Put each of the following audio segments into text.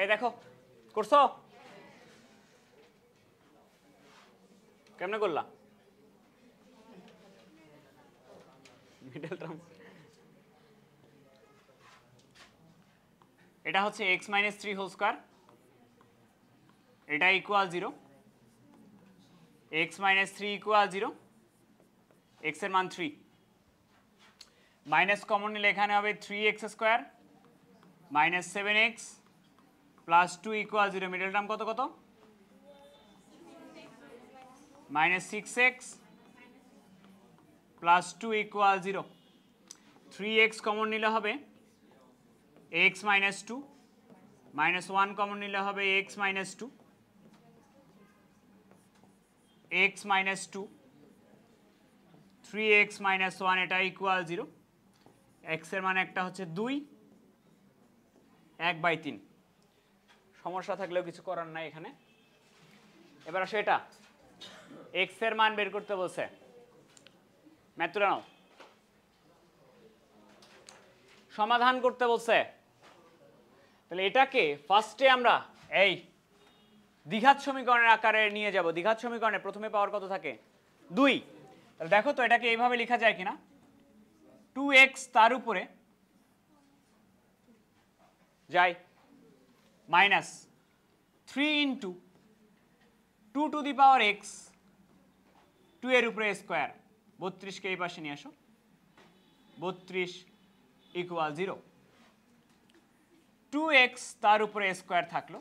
এই দেখো করছো কেমনে করলা মিডল টার্ম এটা হচ্ছে x - 3 হোল স্কয়ার এটা ইকুয়াল 0 x - 3 ইকুয়াল 0 x এর মান 3 মাইনাস কমন নিলে এখানে হবে 3x square minus 7x plus 2 equal 0 middle term কত কত minus 6x plus 2 equal 0 3x common নিলে হবে x মাইনাস 2 মাইনাস 1 কমন নিলে হবে x minus 2 x minus 2 3x minus 1 এটা ইকুয়াল 0 x এর মান একটা হচ্ছে 2 1/3 সমস্যা থাকলেও কিছু করার নাই এখানে এবার আসে এটা x এর মান বের করতে বলছে ম্যাথ তুলে নাও সমাধান করতে বলছে তাহলে এটাকে ফার্স্টে আমরা এই দ্বিঘাত সমীকরণের আকারে নিয়ে যাব দ্বিঘাত সমীকরণে প্রথমে পাওয়ার কত থাকে 2 তাহলে দেখো তো এটাকে এইভাবে লেখা যায় কিনা 2x তার উপরে যায় minus 3 into 2 two the power x 2 এর উপরে স্কোয়ার 32 কে এই পাশে নিয়ে আসো 32 ইকুয়াল 0 2x তার উপরে স্কোয়ার থাকলো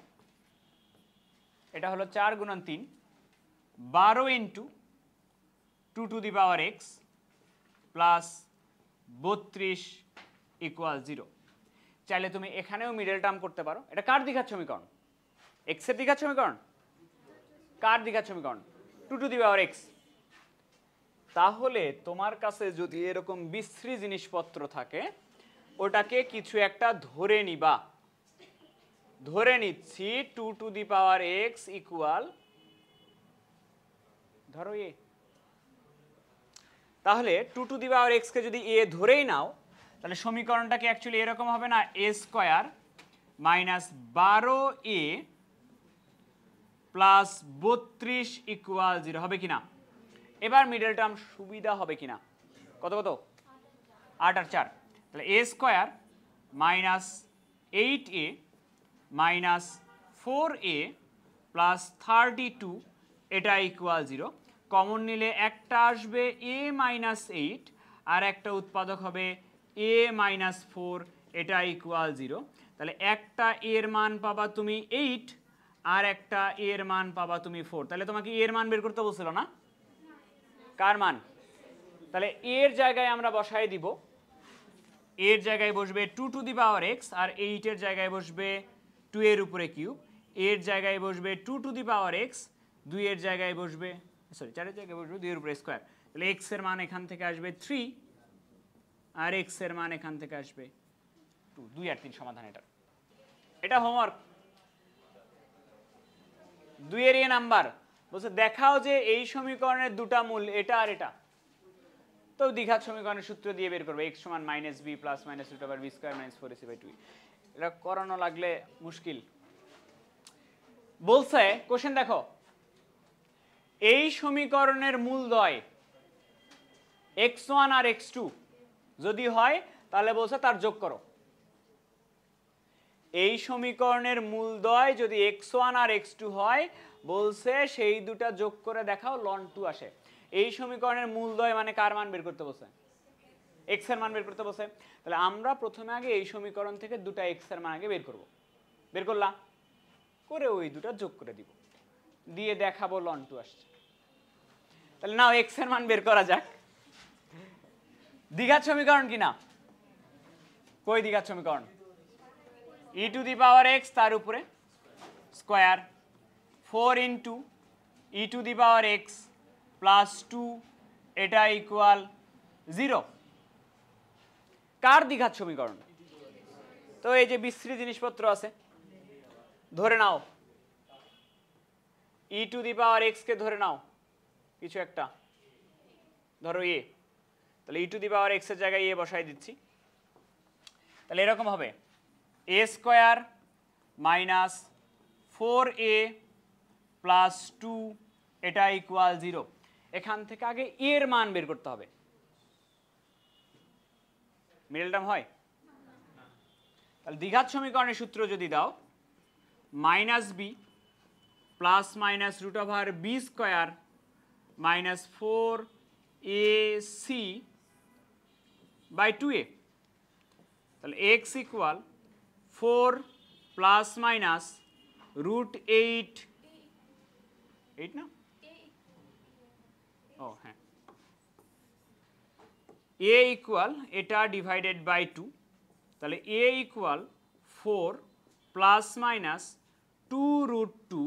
এটা হলো 4 গুণন 3 12 into 2 two the power x plus 32 equal 0 চাইলে তুমি এখানেও মিডল টার্ম করতে পারো এটা কার দ্বিঘাত সমীকরণ x এর দ্বিঘাত সমীকরণ কার দ্বিঘাত সমীকরণ 2 টু দি পাওয়ার x তাহলে তোমার কাছে যদি এরকম বিশ্রী জিনিসপত্র থাকে ওটাকে কিছু একটা ধরে নিবা ধরে নিচ্ছি 2 two the power x equal ধরো a তাহলে 2 টু দি পাওয়ার x কে যদি a ধরেই নাও তাহলে সমীকরণটা কি অ্যাকচুয়ালি এরকম হবে না a square minus 12a plus 32 equal 0 হবে কিনা এবার মিডল টার্ম সুবিধা হবে কিনা কত কত 8 আর 4 তাহলে a square minus 8a minus 4a plus 32 এটা ইকুয়াল 0 কমন নিলে একটা আসবে a মাইনাস 8 আর একটা উৎপাদক হবে a মাইনাস 4 এটা ইকুয়াল 0 তাহলে একটা এর মান পাবা তুমি 8 আর একটা এর মান পাবা তুমি 4 তাহলে তোমাকে এর মান বের করতে বলছিল না কার মান তাহলে এর জায়গায় আমরা বসাই দিব এর জায়গায় বসবে 2 টু দি পাওয়ার x আর 8 এর জায়গায় বসবে 2 এর উপরে কিউব এর জায়গায় বসবে 2 টু দি পাওয়ার x 2 এর জায়গায় বসবে সরি 4 এর জায়গায় বসবে 2 এর উপরে স্কয়ার তাহলে x এর মান এখান থেকে আসবে 3 আর x এর মান এখান থেকে আসবে 2 2 আর 3 সমাধান এটা হোমওয়ার্ক 2 এর নাম্বার বলছে দেখাও যে এই সমীকরণের দুটো মূল এটা আর এটা তো দ্বিঘাত সমীকরণের সূত্র দিয়ে বের করবে x সমান -b plus √b square - 4ac/2 এটা করানো লাগলে মুশকিল বলছে কোশ্চেন দেখো এই সমীকরণের মূলদ্বয় x1 আর x2 যদি হয় তাহলে বলছে তার যোগ করো এই সমীকরণের মূলদ্বয় যদি x1 আর x2 হয় বলছে সেই দুটো যোগ করে দেখাও ln 2 আসে এই সমীকরণের মূলদ্বয় মানে কার মান বের করতে বলছে x এর মান বের করতে বলছে তাহলে আমরা প্রথমে আগে এই সমীকরণ থেকে দুটো x এর মান আগে বের করব বের করলা করে ওই দুটো যোগ করে দিব দিয়ে দেখাবো ln 2 আসছে তাহলে নাও x এর মান বের করা যাক দ্বিঘাত সমীকরণ কিনা কই দ্বিঘাত সমীকরণ e two the power x তার উপরে square 4 into e two the power x plus 2 এটা ইকুয়াল 0 কার দ্বিঘাত সমীকরণ তো এই যে বিশ্রী জিনিসপত্র আছে ধরে নাও e two the power x কে ধরে নাও কিছু একটা ধরো a তাহলে e two the power x এর জায়গায় a বসাই দিচ্ছি তাহলে এরকম হবে a square minus 4a plus 2 এটা ইকুয়াল 0। এখান থেকে আগে এর মান বের করতে হবে। মিডল টার্ম হয়? তাহলে দ্বিঘাত সমীকরণের সূত্র যদি দাও, minus b plus minus root over b square minus 4ac by 2a, তাহলে x equal 4 plus minus root 8 না, ও হ্যাঁ, a ইকুয়াল এটা ডিভাইডেড বাই 2, তাহলে a ইকুয়াল 4 plus minus 2 root 2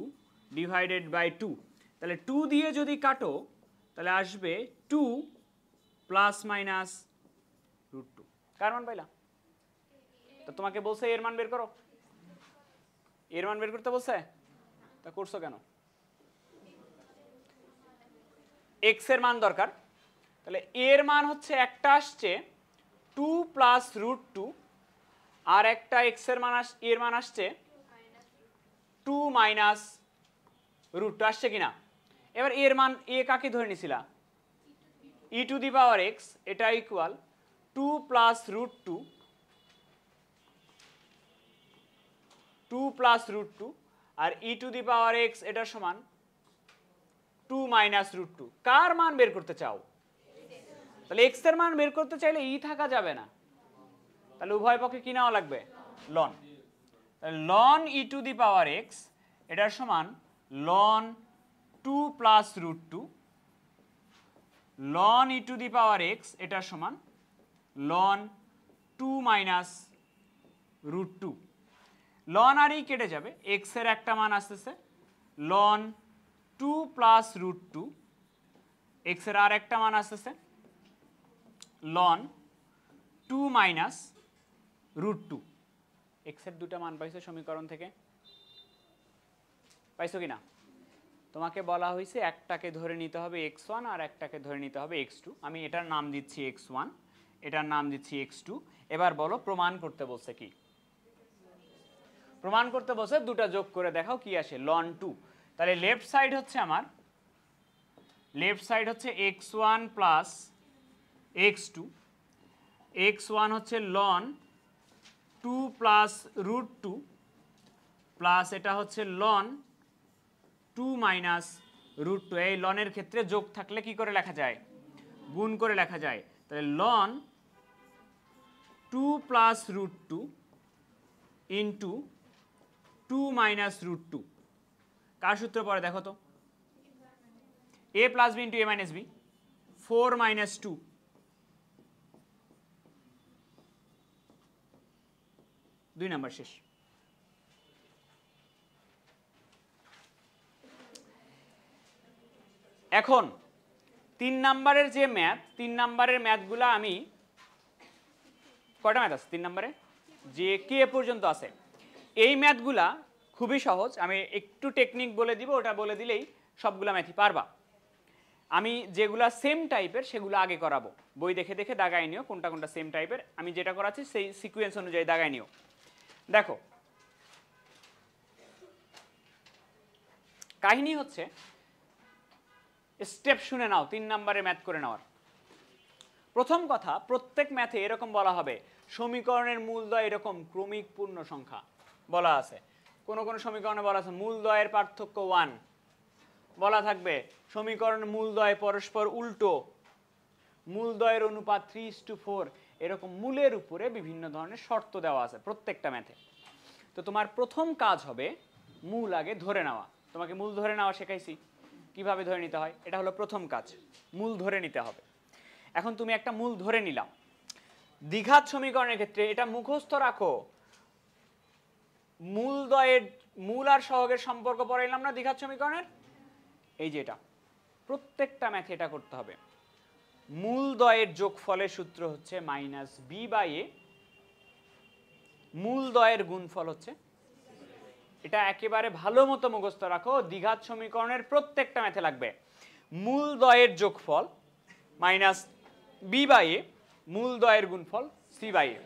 divided by 2, তাহলে 2 দিয়ে যদি কাটো তাহলে আসবে 2 প্লাস মাইনাস রুট 2। কার মান পাইলা? তো তোমাকে বলছে এর মান বের করো, এর মান বের করতে বলছে, তা করছো কেন? এক্স এর মান দরকার, তাহলে এর মান হচ্ছে একটা আসছে 2 প্লাস রুট 2 আর একটা এক্স এর মান এর মান আসছে 2 মাইনাস রুট 2 আসছে কিনা? এবার এর মান এ কাকে ধরে নিছিলা? E to the power x, এটা equal 2 plus root 2 plus root 2 আর e to the power x এটার সমান 2 মাইনাস রুট 2। কার মান বের করতে চাও? তাহলে এক্স এর মান বের করতে চাইলে ই থাকা যাবে না, তাহলে উভয় পক্ষে কি নেওয়া লাগবে? লন। তাহলে ln e to the power x এটার সমান ln 2 plus root 2, ln e to the power x এটার সমান লন 2 মাইনাস রুট 2। লন আর ই কেটে যাবে, এক্স এর একটা মান আসতেছে লন 2 প্লাস রুট 2, এক্স এর আর একটা মান আসতেছে লন 2 মাইনাস রুট 2। এক্স এর দুটা মান পাইছো সমীকরণ থেকে, পাইছো কিনা? তোমাকে বলা হয়েছে একটাকে ধরে নিতে হবে x1 আর একটাকে ধরে নিতে হবে x2। আমি এটার নাম দিচ্ছি x1, এটার নাম দিচ্ছি x2। এবার বলো প্রমাণ করতে বলছে কি? প্রমাণ করতে বলছে দুটা যোগ করে দেখাও কি আসে, লন 2। তাহলে লেফট সাইড হচ্ছে আমার, লেফট সাইড হচ্ছে x1 প্লাস x2, x1 হচ্ছে লন 2 প্লাস রুট 2 প্লাস এটা হচ্ছে লন 2 মাইনাস রুট 2। এই লনের ক্ষেত্রে যোগ থাকলে কি করে লেখা যায়? গুণ করে লেখা যায়। তাহলে ln 2 plus root 2 into 2 minus root 2। কার সূত্র পরে দেখো তো? a plus b into a minus b, 4 minus 2, 2 number শেষ। এখন 3 নাম্বারের যে ম্যাথ, 3 নাম্বারের ম্যাথগুলো আমি, কয়টা ম্যাথ আছে 3 নাম্বারে? যে কে পর্যন্ত আছে। এই ম্যাথগুলা খুবই সহজ, আমি একটু টেকনিক বলে দিব, ওটা বলে দিলেই সবগুলা ম্যাথই পারবা। আমি যেগুলা সেম টাইপের সেগুলো আগে করাবো, বই দেখে দেখে দাগাই নিও কোনটা কোনটা সেম টাইপের, আমি যেটা করাচ্ছি সেই সিকোয়েন্স অনুযায়ী দাগাই নিও। দেখো কাহিনী হচ্ছে, স্টেপ শুনে নাও 3 নাম্বারে ম্যাথ করে নেওয়ার। প্রথম কথা, প্রত্যেক ম্যাথে এরকম বলা হবে সমীকরণের মূলদ্বয় এরকম ক্রমিক পূর্ণ সংখ্যা বলা আছে। কোন কোন সমীকরণে বলা আছে মূলদ্বয়ের পার্থক্য 1, বলা থাকবে সমীকরণ মূলদ্বয় পরস্পর উল্টো, মূলদ্বয়ের অনুপাত 3:4, এরকম মূলের উপরে বিভিন্ন ধরনের শর্ত দেওয়া আছে প্রত্যেকটা ম্যাথে। তো তোমার প্রথম কাজ হবে মূল আগে ধরে নেওয়া। তোমাকে মূল ধরে নেওয়া শেখাইছি, কিভাবে ধরে নিতে হয়, এটা হলো প্রথম কাজ, মূল ধরে নিতে হবে। এখন তুমি একটা মূল ধরে নিলাম। দ্বিঘাত সমীকরণের ক্ষেত্রে এটা মুখস্থ রাখো, মূলদ্বয়ের মূল আর সহগের সম্পর্ক পড়াইলাম না দ্বিঘাত সমীকরণের, এই যে এটা প্রত্যেকটা ম্যাথে এটা করতে হবে। মূলদ্বয়ের যোগফলের সূত্র হচ্ছে মাইনাস বি বাই এ, মূলদ্বয়ের গুণফল হচ্ছে, এটা একেবারে ভালো মতো মুখস্থ রাখো, দ্বিঘাত সমীকরণের প্রত্যেকটা ম্যাথে লাগবে। মূলদ্বয়ের যোগফল মাইনাস বি বাই এ, মূলদ্বয়ের গুণফল সি বাই এ।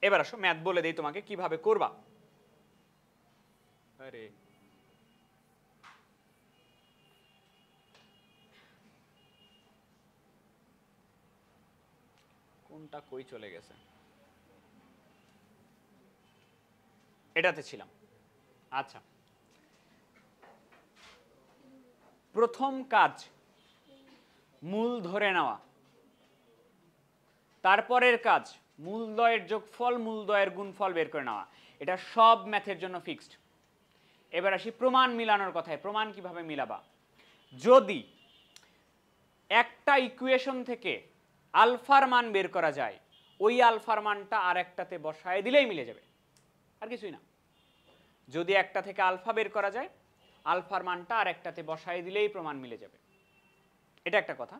এবার আসো ম্যাথ বলে দেই তোমাকে কিভাবে করবা। আরে কোনটা কই চলে গেছে, এটাতে ছিলাম। আচ্ছা, প্রথম কাজ মূল ধরে নেওয়া, তারপরের কাজ মূলদ্বয়ের যোগফল মূলদ্বয়ের গুণফল বের করে নেওয়া। এটা সব ম্যাথের জন্য ফিক্সড। এবার আসি প্রমাণ মিলানোর কথায়। প্রমাণ কিভাবে মিলাবা? যদি একটা ইকুয়েশন থেকে আলফার মান বের করা যায়, ওই আলফার মানটা আর একটাতে বসায় দিলেই মিলে যাবে, আর কিছুই না। যদি একটা থেকে আলফা বের করা যায়, আলফার মানটা আর একটাতে বসায় দিলেই প্রমাণ মিলে যাবে। এটা একটা কথা।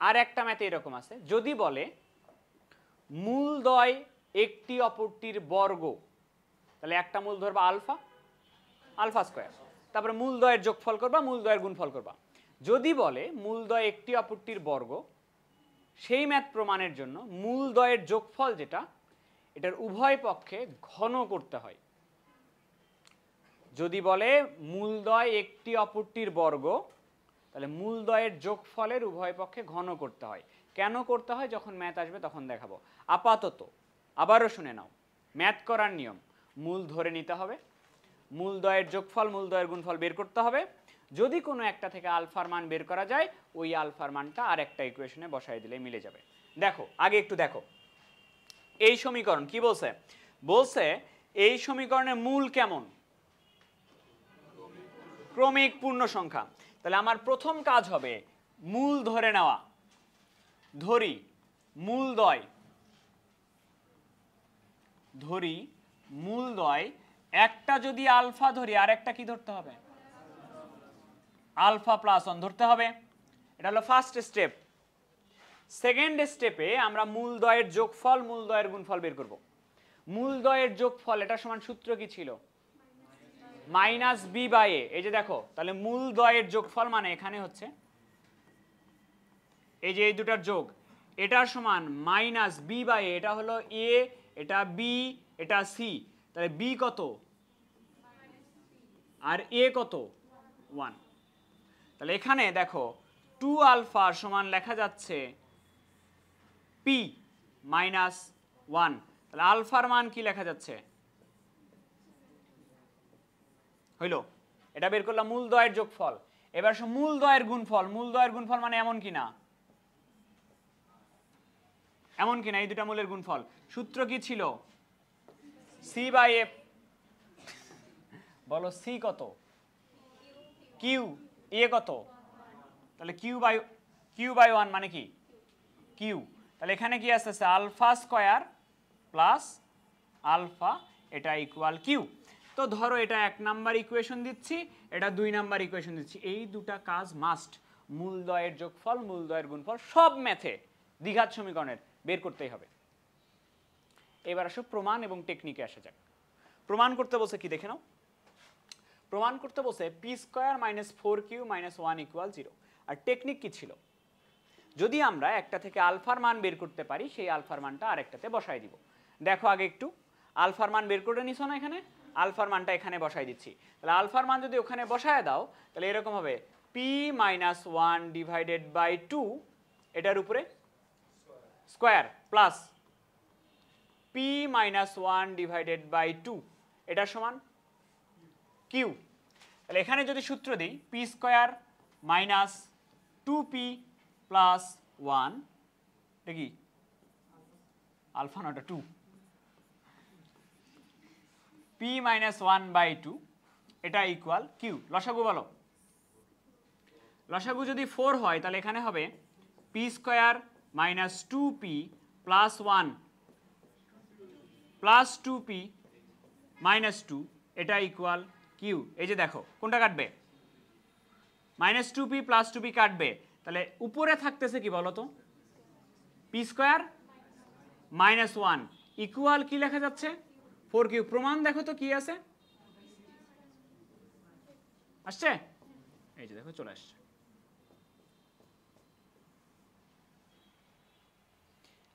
আর একটা ম্যাথে এরকম আছে, যদি বলে মূলদ্বয় একটি অপরটির বর্গ, তাহলে একটা মূল ধরবা আলফা, আলফা স্কয়ার, তারপরে মূলদ্বয়ের যোগফল করবা, মূলদ্বয়ের গুণফল করবা। যদি বলে মূলদ্বয় একটি অপরটির বর্গ, সেই ম্যাথ প্রমাণের জন্য মূলদ্বয়ের যোগফল যেটা, এটার উভয় পক্ষে ঘন করতে হয়। যদি বলে মূলদ্বয় একটি অপরটির বর্গ, তাহলে মূলদ্বয়ের যোগফলের উভয় পক্ষে ঘন করতে হয়। কেন করতে হয় যখন ম্যাথ আসবে তখন দেখাবো। আপাতত আবারও শুনে নাও, ম্যাথ করার নিয়ম, মূল ধরে নিতে হবে, মূলদ্বয়ের যোগফল মূলদ্বয়ের গুণফল বের করতে হবে। যদি কোনো একটা থেকে আলফার মান বের করা যায়, ওই আলফার মানটা আর একটা ইকুয়েশনে বসাই দিলে মিলে যাবে। দেখো, আগে একটু দেখো এই সমীকরণ কি বলছে। বলছে এই সমীকরণের মূল কেমন? ক্রমিক পূর্ণ সংখ্যা। তাহলে আমার প্রথম কাজ হবে মূল ধরে নেওয়া। ধরি মূলদ্বয়, ধরি মূলদ্বয়, একটা যদি আলফা ধরি আর একটা কি ধরতে হবে? আলফা প্লাস 1 ধরতে হবে। এটা হলো ফার্স্ট স্টেপ। সেকেন্ড স্টেপে আমরা মূলদ্বয়ের যোগফল মূলদ্বয়ের গুণফল বের করব। মূলদ্বয়ের যোগফল এটা সমান সূত্র কি ছিল? মাইনাস বি বাই এ। এই যে দেখো, তাহলে মূলদ্বয়ের যোগফল মানে এখানে হচ্ছে এই যে এই দুটার যোগ, এটার সমান মাইনাস বি বাই এ। এটা হলো এ, এটা বি, এটা সি। তাহলে বি কত আর এ কত? 1। তাহলে এখানে দেখো 2 আলফা সমান লেখা যাচ্ছে পি মাইনাস 1। তাহলে আলফার মান কি লেখা যাচ্ছে? হইল, এটা বের করলাম মূলদ্বয়ের যোগফল। এবার মূলদ্বয়ের গুণফল। মূলদ্বয়ের গুণফল মানে এমন কিনা, এমন কিনা এই দুটা মূলের গুণফল। সূত্র কি ছিল? C by f. বলো সি কত? কিউ। এ কত? তাহলে কিউ বাই 1 মানে কি? কিউ। তাহলে এখানে কি আসছে? আলফা স্কয়ার প্লাস আলফা, এটা ইকুয়াল কিউ। তো ধরো এটা 1 নাম্বার ইকুয়েশন দিচ্ছি, এটা 2 নাম্বার ইকুয়েশন দিচ্ছি। এই দুটা কাজ মাস্ট। মূলদ্বয়ের যোগফল মূলদ্বয়ের গুণফল সব ম্যাথে দ্বিঘাত সমীকরণের বের করতেই হবে। এবার আসো প্রমাণ এবং টেকনিকে আসা যাক। প্রমাণ করতে বলছে কি দেখে নাও। প্রমাণ করতে বলছে P square minus 4q minus 1 equal 0। আর টেকনিক কি ছিল? যদি আমরা একটা থেকে আলফার মান বের করতে পারি, সেই আলফার মানটা আরেকটাতে বসাই দিব। দেখো আগে একটু, আলফার মান বের করে নিছো না? এখানে আলফার মানটা এখানে বসাই দিচ্ছি। তাহলে আলফার মান যদি ওখানে বসায় দাও, তাহলে এরকম হবে পি মাইনাস 1 ডিভাইডেড বাই 2, এটার উপরে square, plus p minus 1 divided by 2, এটার সমান কিউ। তাহলে এখানে যদি সূত্র দিই P square minus 2p plus 1, এটা কি আলফা নটা 2, p মাইনাস 1 বাই 2, এটা ইকুয়াল কিউ। লসাগু বলো। লসাগু যদি 4 হয় তাহলে এখানে হবে P square minus 2p plus 1 plus 2p minus 2, এটা ইকুয়াল কিউ। এই যে দেখো কোনটা কাটবে? মাইনাস 2p প্লাস 2p কাটবে। তাহলে উপরে থাকতেছে কি বলো তো? পি স্কয়ার মাইনাস 1 ইকুয়াল কি লেখা যাচ্ছে? 4q। প্রমাণ দেখো তো কি আছে, আসছে? এই যে দেখো চলে আসছে।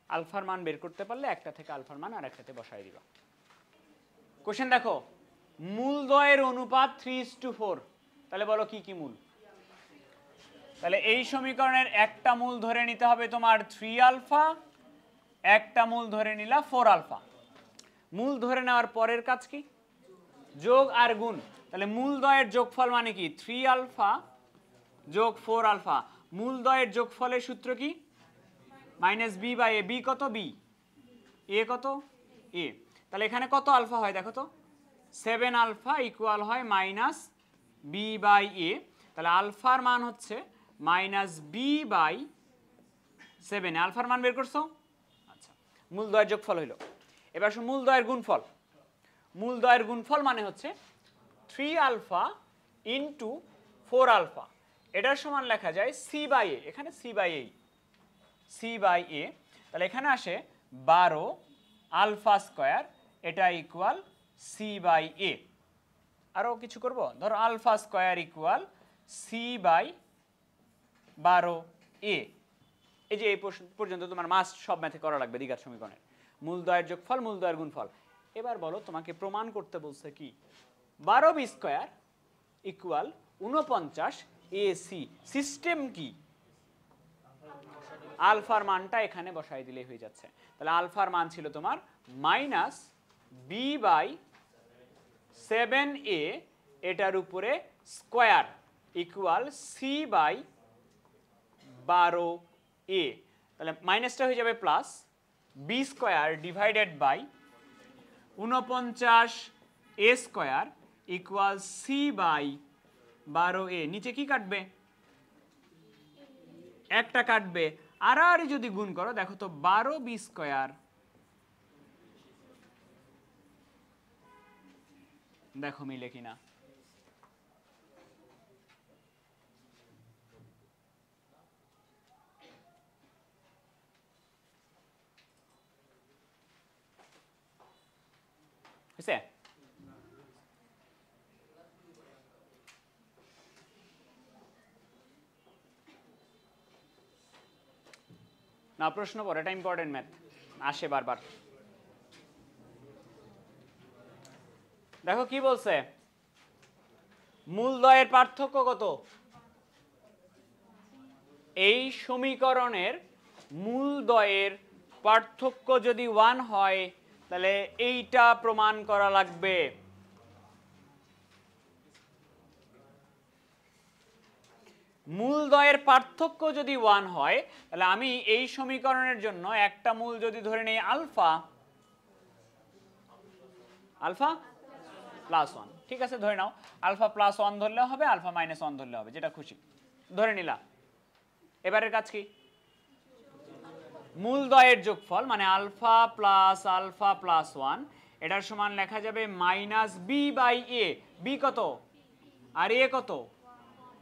আলফার মান বের করতে পারলে একটা থেকে আলফার মান আর একটাতে বসাই দিবা। কোশ্চেন দেখো, মূলদ্বয়ের অনুপাত 3:4। তাহলে বলো কি কি মূল? তাহলে এই সমীকরণের একটা মূল ধরে নিতে হবে তোমার 3 আলফা, একটা মূল ধরে নিলা 4 আলফা। মূল ধরে নেওয়ার পরের কাজ কি? যোগ আর গুণ। তাহলে মূলদ্বয়ের যোগফল মানে কি? 3 আলফা যোগ 4 আলফা। মূলদ্বয়ের যোগফলের সূত্র কি? -b/a। b কত? b। a কত? a। তাহলে এখানে কত আলফা হয় দেখো তো? 7 আলফা ইকুয়াল হয় -b/a। তাহলে আলফার মান হচ্ছে -b/7। আলফার মান বের করছো? আচ্ছা, মূলদ্বয়ের যোগফল হইল। এবার মূলদ্বয়ের গুণফল। মূলদ্বয়ের গুণফল মানে হচ্ছে 3 আলফা ইন্টু 4 আলফা। এটার সমান লেখা যায় c/a। এখানে c/a, c/a। তাহলে এখানে আসে 12 আলফা স্কয়ার, এটা ইকুয়াল c/a। আরও কিছু করব, ধরো আলফা স্কয়ার ইকুয়াল c/12a। এই যে এই পর্যন্ত তোমার মাস্ট সব ম্যাথে করা লাগবে দ্বিঘাত সমীকরণের। মূলদ্বয়ের যোগফল, মূলদ্বয়ের গুণফল। এবার বলো তোমাকে প্রমাণ করতে বলছে কি? 12b square equal 49 ac। System কি? আলফার মানটা এখানে বসাই দিলেই হয়ে যাচ্ছে। তাহলে আলফার মান ছিল তোমার -b/7a, এটার উপরে স্কয়ার ইকুয়াল c/12a। তাহলে মাইনাসটা হয়ে যাবে plus, b square divided by 49a square equal c/12a। নিচে কি কাটবে? একটা কাটবে। আর যদি গুণ করো দেখো তো 12b স্কয়ার, দেখো মিলে কিনা। হয়েছে? না প্রশ্ন পড়ো, এটা ইম্পর্টেন্ট ম্যাথ, আসে বারবার। দেখো কি বলছে, মূলদ্বয়ের পার্থক্য কত? এই সমীকরণের মূলদ্বয়ের পার্থক্য যদি 1 হয় তাহলে এইটা প্রমাণ করা লাগবে। মূলদ্বয়ের পার্থক্য যদি 1 হয় তাহলে আমি এই সমীকরণের জন্য একটা মূল যদি ধরে নেই আলফা, আলফা +1, ঠিক আছে ধরে নাও। আলফা +1 ধরলে হবে, আলফা -1 ধরলে হবে, যেটা খুশি ধরে নিলাম। এবারের কাজ কি? মূলদ্বয়ের যোগফল মানে আলফা প্লাস আলফা +1, এটার সমান লেখা যাবে -b/a। b কত আর a কত?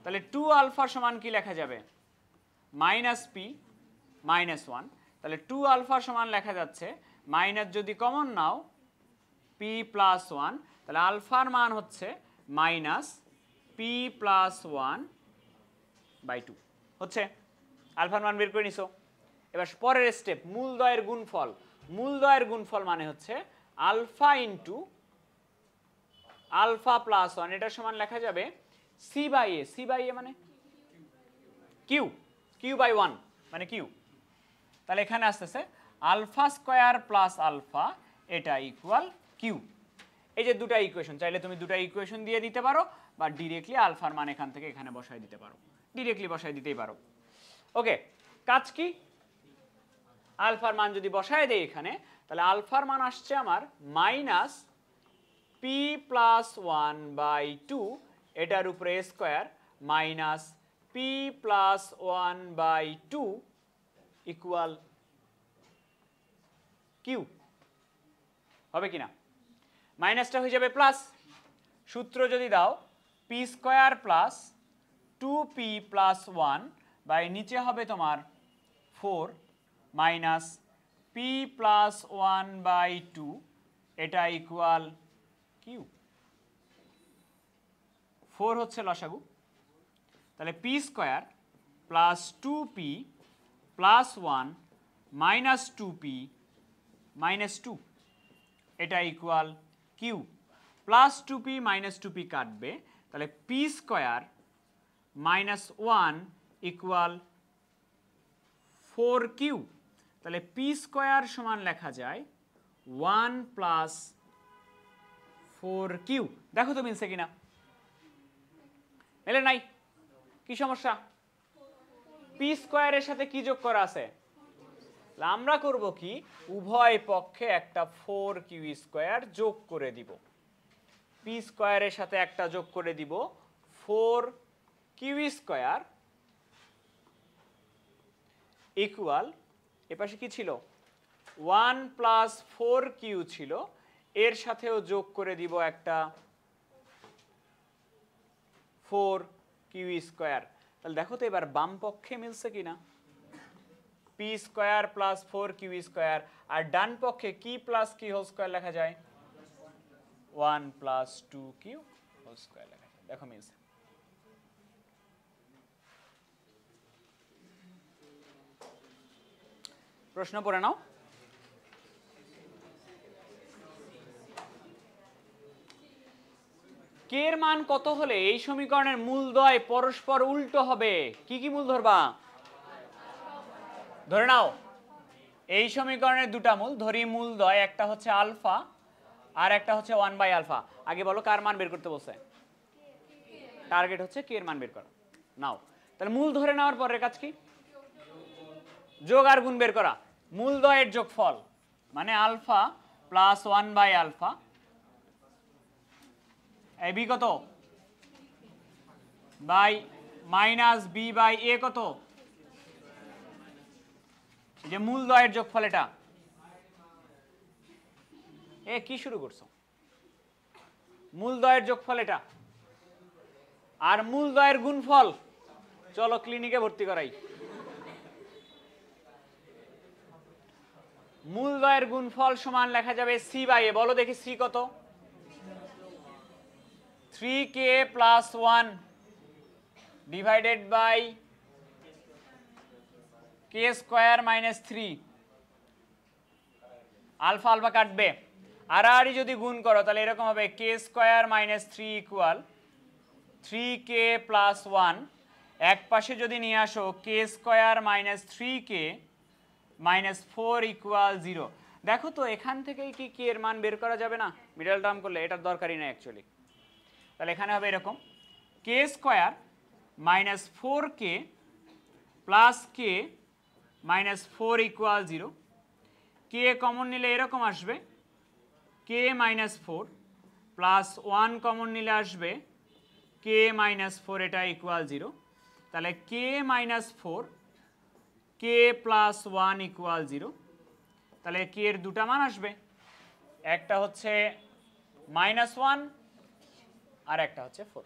তাহলে 2 আলফার সমান কি লেখা যাবে? -p -1। তাহলে 2 আলফার সমান লেখা যাচ্ছে মাইনাস, যদি কমন নাও p +1, তাহলে আলফার মান হচ্ছে -p+1/2 হচ্ছে। আলফার মান বের করে নিছো। এবার পরের স্টেপ, মূলদ্বয়ের গুণফল। মূলদ্বয়ের গুণফল মানে হচ্ছে আলফা ইন্টু আলফা +1, এটার সমান লেখা যাবে c/a। c/a মানে কিউ, q/1 মানে কিউ। তাহলে এখানে আসতেছে আলফা স্কয়ার প্লাস আলফা, এটা ইকুয়াল কিউ। এই যে দুটা ইকুয়েশন, চাইলে তুমি দুটা ইকুয়েশন দিয়ে দিতে পারো বা ডিরেক্টলি আলফার মান এখান থেকে এখানে বসাই দিতে পারো, ডিরেক্টলি বসাই দিতেই পারো। ওকে, কাজ কি? আলফার মান যদি বসায় দেই এখানে, তাহলে আলফার মান আসছে আমার -p+1/2, এটার উপরে স্কয়ার -p+1/2 ইকুয়াল কিউ। হবে কিনা? মাইনাসটা হয়ে যাবে প্লাস। সূত্র যদি দাও p² প্লাস 2p +1 বাই নিচে হবে তোমার 4 মাইনাস p+1/2, এটা ইকুয়াল কিউ। 4 হচ্ছে লসাগু। তাহলে p² plus 2p +1 minus 2p -2, এটা equal Q. Plus 2p minus 2p কাটবে, তাহলে P square minus 1 equal 4q। তাহলে পি স্কোয়ার সমান লেখা যায় 1 প্লাস 4q। দেখো তো মিলছে কিনা, মেলে নাই? কি সমস্যা? পি স্কোয়ারের সাথে কি যোগ করা আছে? আমরা করব কি, উভয় পক্ষে একটা 4q স্কোয়ার যোগ করে দিব। পি স্কোয়ারের সাথে একটা যোগ করে দিব 4q স্কোয়ার ইকুয়াল, এপাশে কি ছিল 1 প্লাস 4q ছিল, এর সাথেও যোগ করে দিব একটা 4q স্কোয়ার। তাহলে দেখো তো এবার বাম পক্ষে মিলছে কিনা, P square plus 4q square, আর ডান পক্ষে কি প্লাস কি হোল স্কোয়ার লেখা যায় 1 প্লাস 2q হোল স্কোয়ার লেখা যায়। দেখো মিলছে। প্রশ্ন পড়ে নাও। কে এর মান কত হলে এই সমীকরণের মূলদ্বয় পরস্পর উল্টো হবে? কি কি মূল ধরবা? ধরে নাও এই সমীকরণের দুটা মূল ধরি, মূলদ্বয় একটা হচ্ছে আলফা আর একটা হচ্ছে 1/α। আগে বলো কার মান বের করতে বলছে? টার্গেট হচ্ছে কে এর মান বের করা। নাও তাহলে মূল ধরে নেওয়ার পরের কাজ কি? যোগ আর গুণ বের করা। মূলদ্বয়ের যোগফল মানে আলফা প্লাস 1/α, এই বি কত বাই মাইনাস বি বাই এ কত, যে মূলদ্বয়ের যোগফল এটা। এ কি শুরু করছো? মূলদ্বয়ের যোগফল এটা, আর মূলদ্বয়ের গুণফল চলো ক্লিনিকে ভর্তি করাই। মূলদ্বয়ের গুণফল সমান লেখা যাবে সি বাই এ। বলো দেখি সি কত? 3k plus 1 divided by k square minus 3। Alpha alpha কাটবে, আর যদি গুণ করো তাহলে এরকম হবে k square minus 3 equal 3k plus 1। এক পাশে যদি নিয়ে আসো k square minus 3k minus 4 equal 0। দেখো তো এখান থেকেই কি k এর মান বের করা যাবে না মিডল টার্ম করলে? এটার দরকারই নেই অ্যাকচুয়ালি। তাহলে এখানে হবে এরকম k square minus 4k plus k minus 4 equal 0। k common নিলে এরকম আসবে k মাইনাস 4 প্লাস 1 কমন নিলে আসবে k মাইনাস 4, এটা ইকুয়াল 0। তাহলে k minus 4 k plus 1 equal 0। তাহলে k এর দুটা মান আসবে, একটা হচ্ছে -1 আর একটা হচ্ছে 4।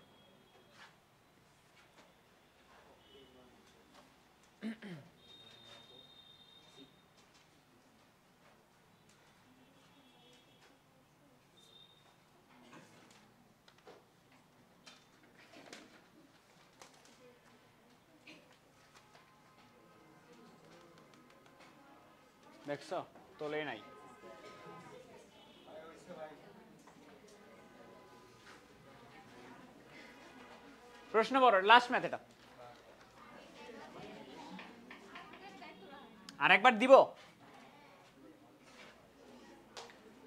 দেখছো তোলে নাই। প্রশ্ন বড়, লাস্ট ম্যাথ এটা। আর একবার দিব।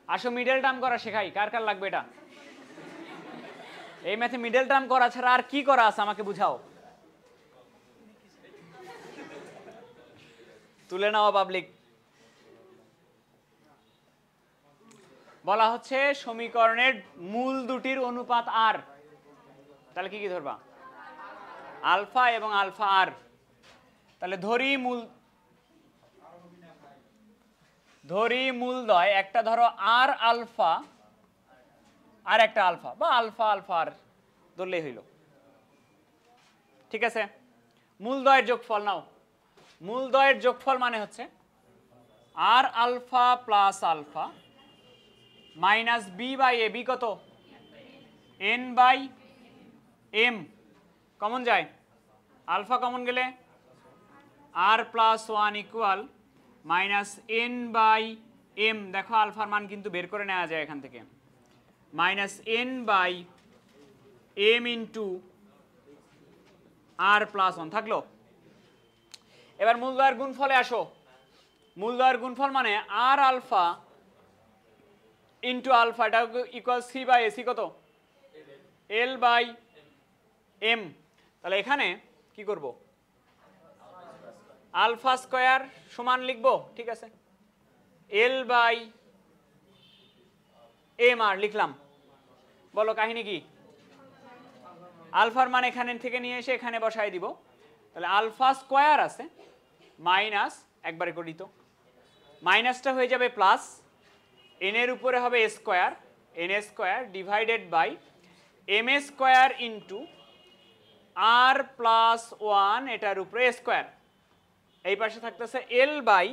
আসো মিডল টার্ম করা শেখাই, কার কার লাগবে এটা? এই ম্যাথে মিডল টার্ম করা ছাড়া আর কি করা আছে আমাকে বুঝাও। তুলে নাও পাবলিক। বলা হচ্ছে সমীকরণের মূল দুটির অনুপাত আর। তাহলে কি কি ধরবা? আলফা এবং আলফা আর। তাহলে ধরি মূলদ্বয় একটা ধরো আর আলফা আর একটা আলফা, বা আলফা আলফা আর ধরলেই হইল। ঠিক আছে, মূলদ্বয়ের যোগফল নাও। মূলদ্বয়ের যোগফল মানে হচ্ছে আর alpha plus alpha minus B by A. B কত? N by M. কমন যায়, আলফা কমন গেলে আর plus 1 equal minus N by M. দেখো আলফার মান কিন্তু বের করে নেওয়া যায় এখান থেকে। Minus N by m into r plus 1 থাকলো। এবার মূলদয়ের গুণফলে আসো। মূলদয়ের গুণফল মানে আর আলফা ইন্টু আলফা, এটা ইকুয়াল সি বাই এসি কত, এল বাই এম। তাহলে এখানে কি করব, আলফা স্কোয়ার সমান লিখবো, ঠিক আছে, এল বাই এম আর লিখলাম। বলো কাহিনী কি? আলফার মান এখানে থেকে নিয়ে এসে এখানে বসাই দিব। তাহলে আলফা স্কোয়ার আছে মাইনাস, একবারে করি তো, মাইনাসটা হয়ে যাবে প্লাস, এন এর উপরে হবে square, n square divided by m square into r plus 1 এটার উপরে স্কোয়ার। এই পাশে থাকতেছে এল বাই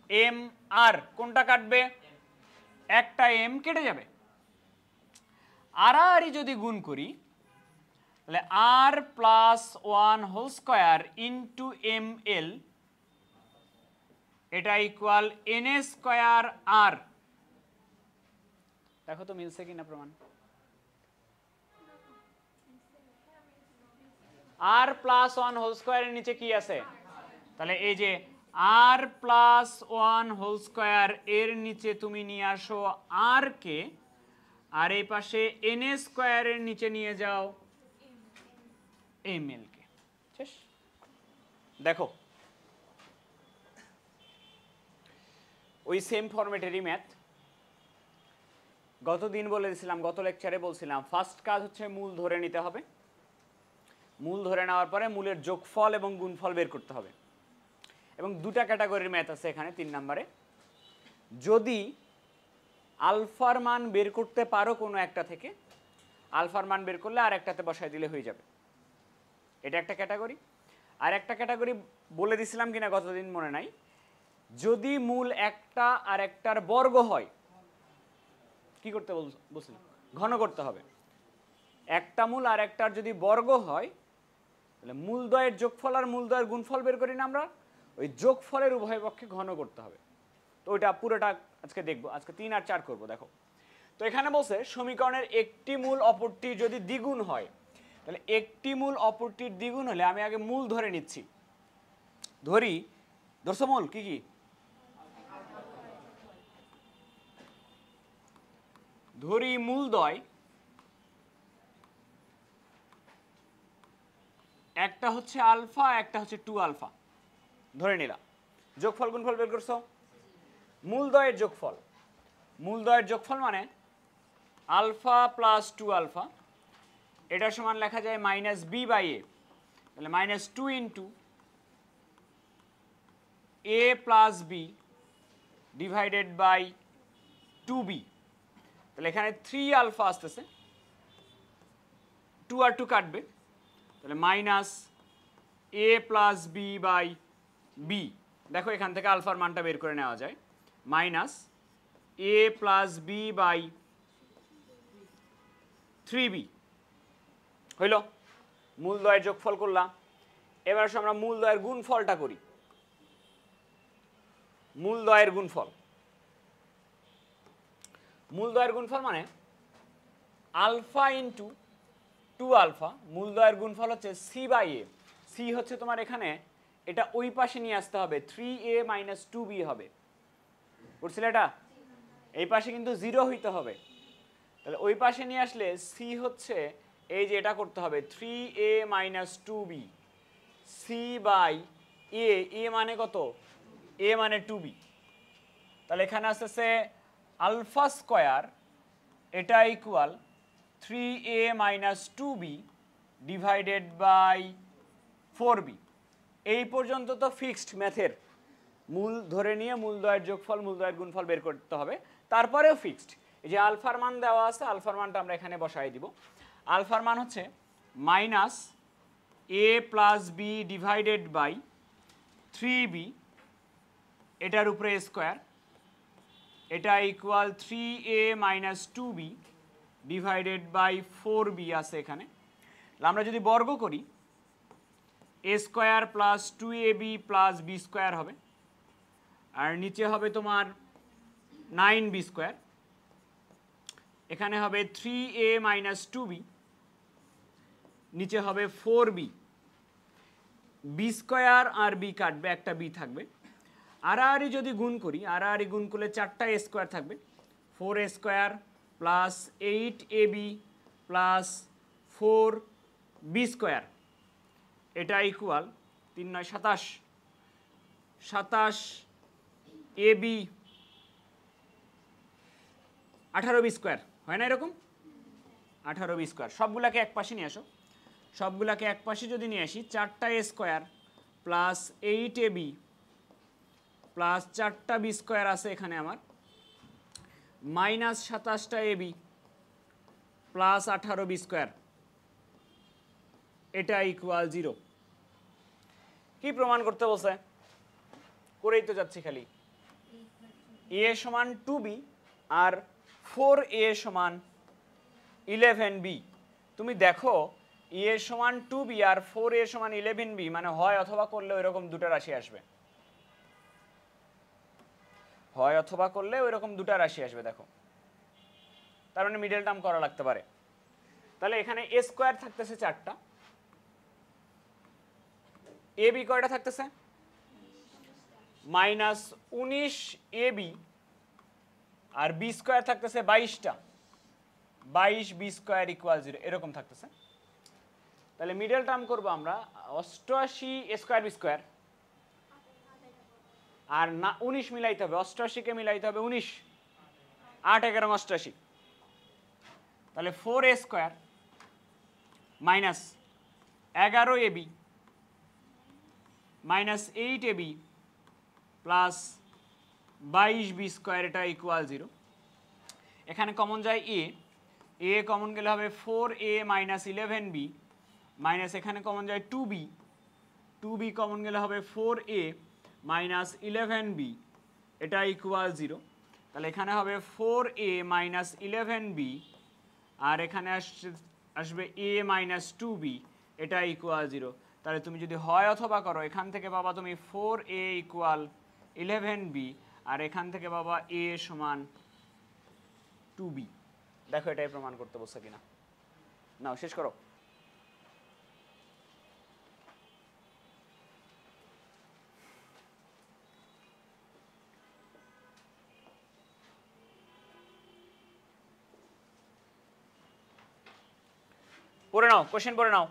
এম আর, কোনটা কাটবে, একটা এম কেটে যাবে। আর যদি গুণ করি তাহলে আর plus 1 whole square into M L, এটা ইকুয়াল এন স্কোয়ার আর। দেখো তো মিলছে কিনা প্রমাণ। আর প্লাস 1 হোল স্কোয়ারের নিচে কি আছে, তাহলে এই যে আর প্লাস 1 হোল স্কোয়ার এর নিচে তুমি নিয়ে আসো আর কে, আর এই পাশে এন স্কোয়ারের নিচে নিয়ে যাও এম এল কে। শেষ। দেখো ওই সেম ফরম্যাটেরই ম্যাথ। গতদিন বলে দিয়েছিলাম, গত লেকচারে বলছিলাম, ফার্স্ট কাজ হচ্ছে মূল ধরে নিতে হবে। মূল ধরে নেওয়ার পরে মূলের যোগফল এবং গুণফল বের করতে হবে। এবং দুটা ক্যাটাগরির ম্যাথ আছে এখানে 3 নম্বরে। যদি আলফার মান বের করতে পারো কোনো একটা থেকে, আলফার মান বের করলে আর একটাতে বসায় দিলে হয়ে যাবে, এটা একটা ক্যাটাগরি। আর একটা ক্যাটাগরি বলে দিছিলাম কিনা গতদিন মনে নাই, যদি মূল একটা আর একটার বর্গ হয়, কি করতে বলছিলাম, ঘন করতে হবে। একটা মূল আর একটার যদি বর্গ হয় তাহলে মূলদ্বয়ের যোগফল আর মূলদ্বয়ের গুণফল বের করি না আমরা, ওই যোগফলের উভয় পক্ষে ঘন করতে হবে। তো ওইটা পুরোটা আজকে দেখবো, আজকে 3 আর 4 করবো। দেখো তো এখানে বলছে সমীকরণের একটি মূল অপরটির যদি দ্বিগুণ হয়, তাহলে একটি মূল অপরটির দ্বিগুণ হলে আমি আগে মূল ধরে নিচ্ছি। ধরছো মূল কি কি, ধরি মূলদ্বয়, একটা হচ্ছে আলফা, একটা হচ্ছে 2 আলফা ধরে নিলাম। যোগফল গুণফল বের করছো, মূলদ্বয়ের যোগফল, মূলদ্বয়ের যোগফল মানে আলফা প্লাস 2 আলফা, এটা সমান লেখা যায় মাইনাস বি বাই এ। তাহলে minus 2 into A plus b divided by 2b। তাহলে এখানে 3 আলফা আসতেছে, 2 আর 2 কাটবে, তাহলে minus a plus b by b. দেখো এখান থেকে আলফার মানটা বের করে নেওয়া যায়, minus a plus b by 3b হইল। মূলদ্বয়ের যোগফল করলাম। এবার আমরা মূলদ্বয়ের গুণফলটা করি। মূলদ্বয়ের গুণফল, মূলদ্বয়ের গুণফল মানে আলফা ইন্টু 2 আলফা, মূলদ্বয়ের গুণফল হচ্ছে সি বাই এ। সি হচ্ছে তোমার এখানে, এটা ওই পাশে নিয়ে আসতে হবে, 3a মাইনাস 2b হবে, বুঝছিলে এটা? এই পাশে কিন্তু 0 হইতে হবে, তাহলে ওই পাশে নিয়ে আসলে সি হচ্ছে এই যে এটা করতে হবে 3a minus 2b, C by A, A মানে কত, এ মানে 2b। তাহলে এখানে আসতেছে আলফা স্কোয়ার, এটা equal 3a minus 2b divided by 4b। এই পর্যন্ত তো ফিক্সড ম্যাথের, মূল ধরে নিয়ে মূলদ্বয়ের যোগফল মূলদ্বয়ের গুণফল বের করতে হবে, তারপরেও ফিক্সড। এই যে আলফার মান দেওয়া আছে, আলফার মানটা আমরা এখানে বসাই দিব। আলফার মান হচ্ছে minus a plus b divided by 3b, এটার উপরে স্কোয়ার, এটা equal 3a minus 2b divided by 4b আছে এখানে। আমরা যদি বর্গ করি, A square plus 2ab plus B square হবে, আর নিচে হবে তোমার 9b স্কোয়ার। এখানে হবে 3a মাইনাস 2b, নিচে হবে 4b, বি স্কোয়ার আর বি কাটবে, একটা বি থাকবে। আড়াআড়ি যদি গুণ করি, আড়াআড়ি গুণ করলে 4টা a স্কোয়ার থাকবে, 4a square plus 8ab plus 4b square, এটা ইকুয়াল 3 9 27, 27ab 18b স্কোয়ার, হয় না এরকম? 18b square. সবগুলাকে এক পাশে নিয়ে আসো, সবগুলাকে এক পাশে যদি নিয়ে আসি, 4টা a square plus 8ab plus 4টা b স্কোয়ার আছে এখানে আমার, মাইনাস 27টা ab প্লাস 18b স্কোয়ার, এটা ইকুয়াল 0। কি প্রমাণ করতে বলছে? করেই তো যাচ্ছি খালি। a সমান 2b আর 4a সমান 11b। তুমি দেখো a সমান 2b আর 4a সমান 11b, মানে হয় অথবা করলে ওইরকম দুটো রাশি আসবে, হয় অথবা করলে ওইরকম দুটো রাশি আসবে। দেখো, তার মানে মিডল টার্ম করা লাগতে পারে। তাহলে এখানে a স্কোয়ার থাকতেছে 4টা, ab কয়টা থাকতেছে? মাইনাস 19ab আর b স্কোয়ার থাকতেছে 22টা, 22b স্কোয়ার ইকুয়াল 0, এরকম থাকতেছে। তাহলে মিডল টার্ম করবো আমরা 88 a স্কোয়ার b স্কোয়ার, আর না 19 মিলাইতে হবে, 88কে মিলাইতে হবে 19, 8 11 88। তাহলে 4a square minus 11ab minus 8ab plus 22b square, এটা ইকুয়াল 0। এখানে কমন যায় a কমন গেলে হবে 4a মাইনাস 11b মাইনাস এখানে কমন যায় 2b কমন গেলে হবে 4a মাইনাস 11b, এটা ইকুয়াল 0। তাহলে এখানে হবে 4a মাইনাস 11b আর এখানে আসবে a মাইনাস 2b, এটা ইকুয়াল 0। তাহলে তুমি যদি হয় অথবা করো, এখান থেকে পাবা তুমি 4a ইকুয়াল 11b আর এখান থেকে পাবা a সমান 2b। দেখো এটাই প্রমাণ করতে বলছে কিনা। নাও শেষ করো। পড়ে নাও, কোশ্চেন পড়ে নাও।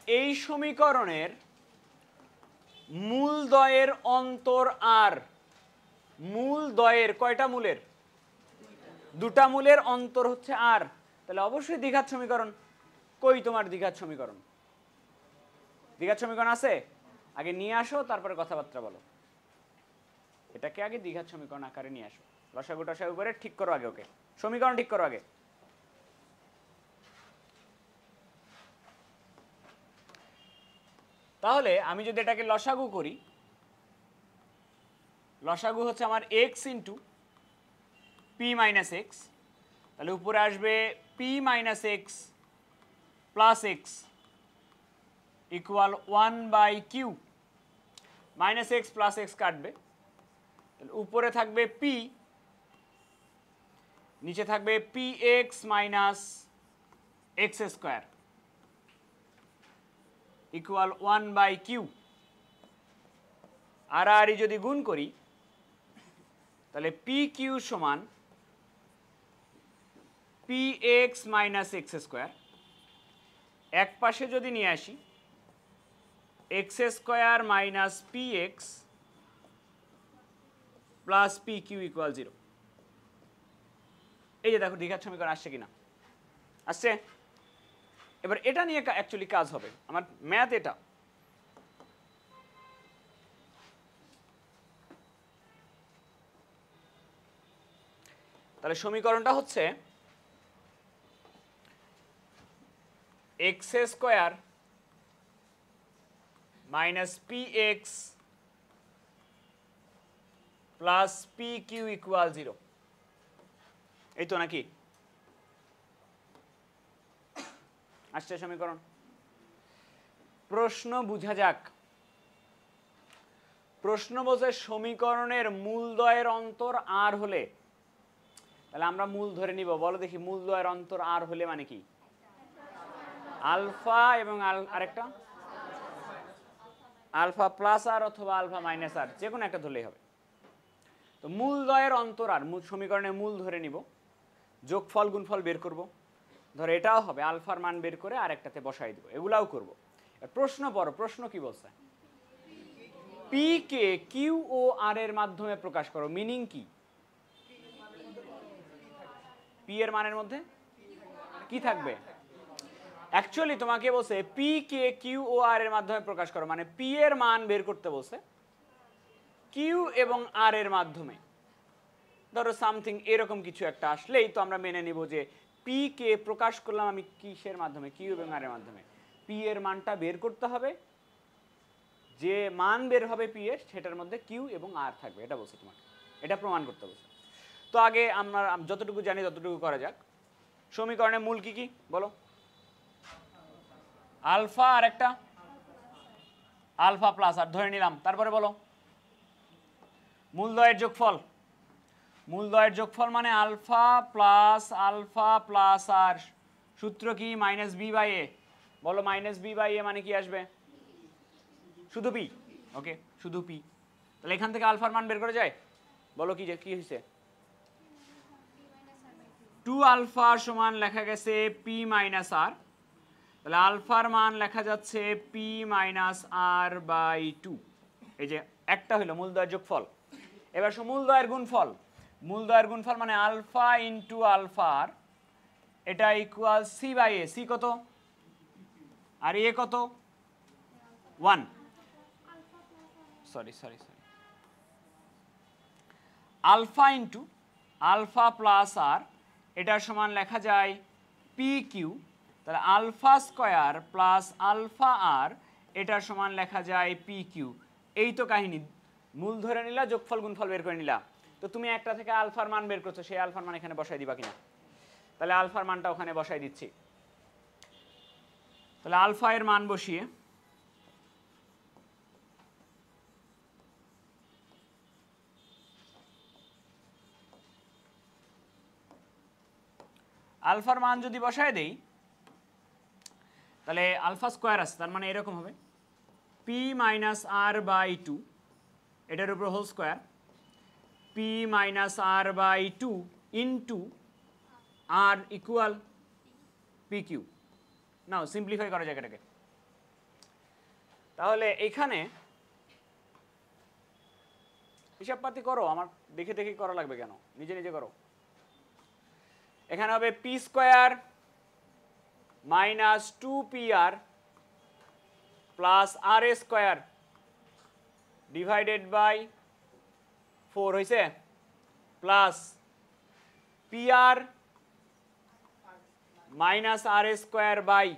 এই সমীকরণের মূলদ্বয়ের অন্তর আর, মূলদ্বয়ের কয়টা মূলের? দুটা মূলের অন্তর হচ্ছে আর, তাহলে অবশ্যই দ্বিঘাত সমীকরণ। কই তোমার দ্বিঘাত সমীকরণ? দ্বিঘাত সমীকরণ আছে? আগে নিয়ে আসো, তারপরে কথাবার্তা বলো। এটাকে আগে দ্বিঘাত সমীকরণ আকারে নিয়ে আসো, লসাগু টসাগু করে ঠিক করো আগে, ওকে সমীকরণ ঠিক করো আগে। তাহলে আমি যদি এটাকে লসাগু করি, লসাগু হচ্ছে আমার x into P minus X, তাহলে উপরে আসবে P minus X plus X equal 1/কিউ, মাইনাস এক্স প্লাস এক্স কাটবে, তাহলে উপরে থাকবে পি, নিচে থাকবে P X minus X square equal 1/কিউ। আর যদি গুণ করি, তাহলে পি কিউ সমান P X minus X square, এক পাশে যদি নিয়ে আসি X square minus P x plus P Q equal 0। এই যে দেখো দ্বিঘাত সমীকরণ আসছে কিনা, আসছে। এবার এটা নিয়ে অ্যাকচুয়ালি কাজ হবে, আমার ম্যাথ এটা। তাহলে সমীকরণটা হচ্ছে x square minus P x plus P Q equal 0, এই তো নাকি? আসছে সমীকরণ। প্রশ্ন বুঝা যাক। প্রশ্ন বলছে সমীকরণের মূলদ্বয়ের অন্তর আর হলে, তাহলে আমরা মূল ধরে নিব। বলো দেখি মূলদ্বয়ের অন্তর আর হলে মানে কি? আলফা এবং আরেকটা আলফা প্লাস আর অথবা আলফা মাইনাস আর, যে কোনো একটা ধরলেই হবে। তো মূলদ্বয়ের অন্তর আর সমীকরণের মূল ধরে নিব, যোগফল গুণফল বের করব। ধর এটাও হবে, আলফার মান বের করে আর একটাতে বসাই দেবো, এগুলাও করব। প্রশ্ন পড়ো, প্রশ্ন কি বলছে? পি কে কিউ ও আর এর মাধ্যমে প্রকাশ করো। মিনিং কি? পি এর মানের মধ্যে কি থাকবে? অ্যাকচুয়ালি তোমাকে বলছে পি কে কিউ ও আর এর মাধ্যমে প্রকাশ করো, মানে পি এর মান বের করতে বলছে কিউ এবং আর এর মাধ্যমে। ধরো সামথিং এরকম কিছু একটা আসলেই তো আমরা মেনে নিব যে পি কে প্রকাশ করলাম আমি কিসের মাধ্যমে? কিউ এবং আর এর মাধ্যমে। পি এর মানটা বের করতে হবে, যে মান বের হবে পি এর সেটার মধ্যে কিউ এবং আর থাকবে, এটা বলছে তোমাকে, এটা প্রমাণ করতে বলছে। তো আগে আমরা যতটুকু জানি ততটুকু করা যাক। সমীকরণের মূল কি কি বলো? আলফা আর একটা আলফা প্লাস আর ধরে নিলাম। তারপরে বলো মূলদ্বয়ের যোগফল। মূলদ্বয়ের যোগফল মানে আলফা প্লাস আর, সূত্র কি? মাইনাস বি বাই এ। বলো মাইনাস বি বাই এ মানে কি আসবে? শুধু পি। ওকে, শুধু পি। তাহলে এখান থেকে আলফার মান বের করে যায়। বলো কি যে কি হয়েছে? 2 আলফা সমান লেখা গেছে পি মাইনাস আর, তাহলে আলফার মান লেখা যাচ্ছে পি মাইনাস আর বাই 2। এই যে একটা হলো মূলদ্বয়ের যোগফল। এবার মূলদ্বয়ের গুণফল। মূলদ্বয়ের গুণফল মানে আলফা ইন্টু আলফার, এটা equal C by A. C কত আর এ কত? 1। Sorry alpha into alpha plus R, এটার সমান লেখা যায় পি কিউ। তাহলে alpha square plus alpha R, এটার সমান লেখা যায় পি কিউ। এই তো কাহিনী, মূল ধরে নিলা, যোগফল গুণফল বের করে নিলা। তো তুমি একটা থেকে আলফার মান বের করছো, সেই আলফার মান এখানে বসাই দিবা কিনা? তাহলে আলফার মানটা ওখানে বসাই দিচ্ছি। তাহলে আলফা এর মান বসিয়ে আলফার মান যদি বসায় দেই, তাহলে আলফা স্কোয়ার আছে, তার মানে এরকম হবে পি মাইনাস আর বাই 2, এটার উপর whole square, p minus r by 2 into r equal P q. Now simplify করা যায় এটাকে। তাহলে এখানে হিসাবপাতি করো, আমার দেখে দেখে করা লাগবে কেন? নিজে নিজে করো। এখানে হবে p square minus 2pr plus R A square divided by 4 হয়েছে, plus pr minus R A square by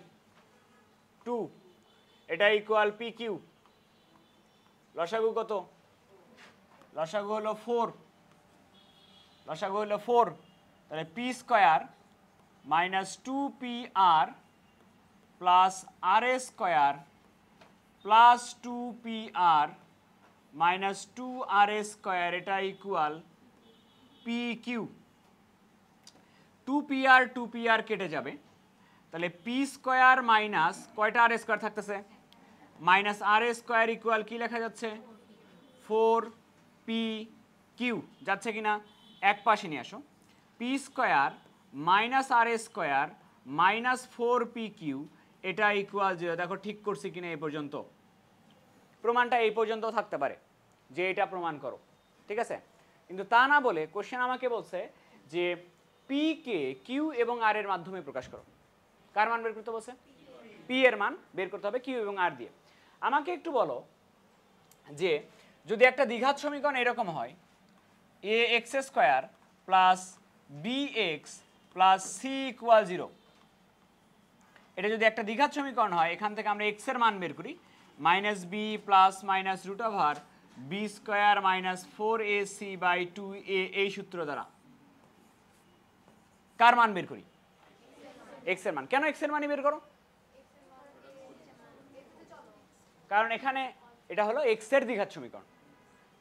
2, এটা ইকুয়াল পি কিউ। লসাগু কত? লসাগু হলো 4। লসাগু হলো 4। তাহলে P square minus 2pr plus R A square plus 2pr minus 2r A square, এটা ইকুয়াল পি কিউ। 2pr কেটে যাবে, তাহলে পি স্কোয়ার মাইনাস কয়টা আর স্কোয়ার থাকতেছে? মাইনাস আর এ স্কোয়ার ইকুয়াল কি লেখা যাচ্ছে? 4p Q. যাচ্ছে কিনা? এক পাশে নিয়ে আসো। পি স্কোয়ার মাইনাস আর এ স্কোয়ার মাইনাস 4p কিউ, এটা ইকুয়াল 0। দেখো ঠিক করছি কিনা এই পর্যন্ত? প্রমাণটা এই পর্যন্ত থাকতে পারে যে এটা প্রমাণ করো, ঠিক আছে? কিন্তু তা না বলে কোশ্চেন আমাকে বলছে যে পি কে কিউ এবং আর এর মাধ্যমে প্রকাশ করো। কার মান বের করতে বলছে? পি এর মান বের করতে হবে কিউ এবং আর দিয়ে। আমাকে একটু বলো যে যদি একটা দ্বিঘাত সমীকরণ এরকম হয়, A X square plus B X plus C equal 0, এটা যদি একটা দ্বিঘাত সমীকরণ হয়, এখান থেকে আমরা এক্স এর মান বের করি minus b plus minus root over b square minus 4ac by 2a, এই সূত্র দ্বারা কার মান বের করি? এক্স এর মান। কেন এক্স এর মানই বের করো? কারণ এখানে এটা হলো এক্স এর দ্বিঘাত সমীকরণ,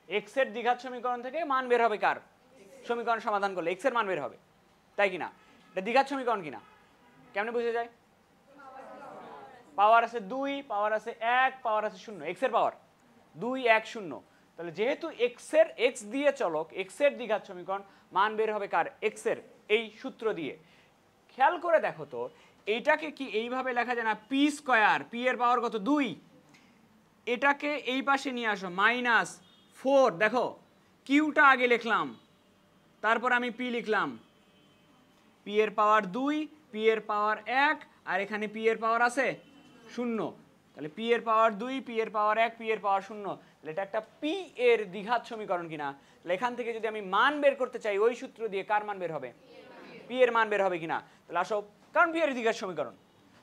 এক্স এর দ্বিঘাত সমীকরণ থেকে মান বের হবে কার? সমীকরণ সমাধান করলে এক্স এর মান বের হবে, তাই কিনা? এটা দ্বিঘাত সমীকরণ কিনা কেমনে বুঝে যায়? পাওয়ার আছে 2, পাওয়ার আছে 1, পাওয়ার আছে 0, এক্স এর পাওয়ার 2, 1, 0। তাহলে যেহেতু এক্স দিয়ে চলক, এক্স এর দ্বিঘাত সমীকরণ, মান বের হবে কার? এক্স এর, এই সূত্র দিয়ে। খেয়াল করে দেখো তো, এইটাকে কি এইভাবে লেখা যায় না? পি স্কয়ার, পি এর পাওয়ার কত? 2, এটাকে এই পাশে নিয়ে আসো -4। দেখো কিউটা আগে লিখলাম, তারপর আমি পি লিখলাম, পি এর পাওয়ার 2, পি এর পাওয়ার 1, আর এখানে পি এর পাওয়ার আছে 0। তাহলে পি এর পাওয়ার 2, পি এর পাওয়ার 1, পি এর পাওয়ার 0। তাহলে এটা একটা পি এর দ্বিঘাত সমীকরণ কিনা? তাহলে এখান থেকে যদি আমি মান বের করতে চাই, ওই সূত্র দিয়ে কার মান বের হবে? পি এর মান বের হবে কিনা? তাহলে আসো, কারণ পি এর দ্বিঘাত সমীকরণ।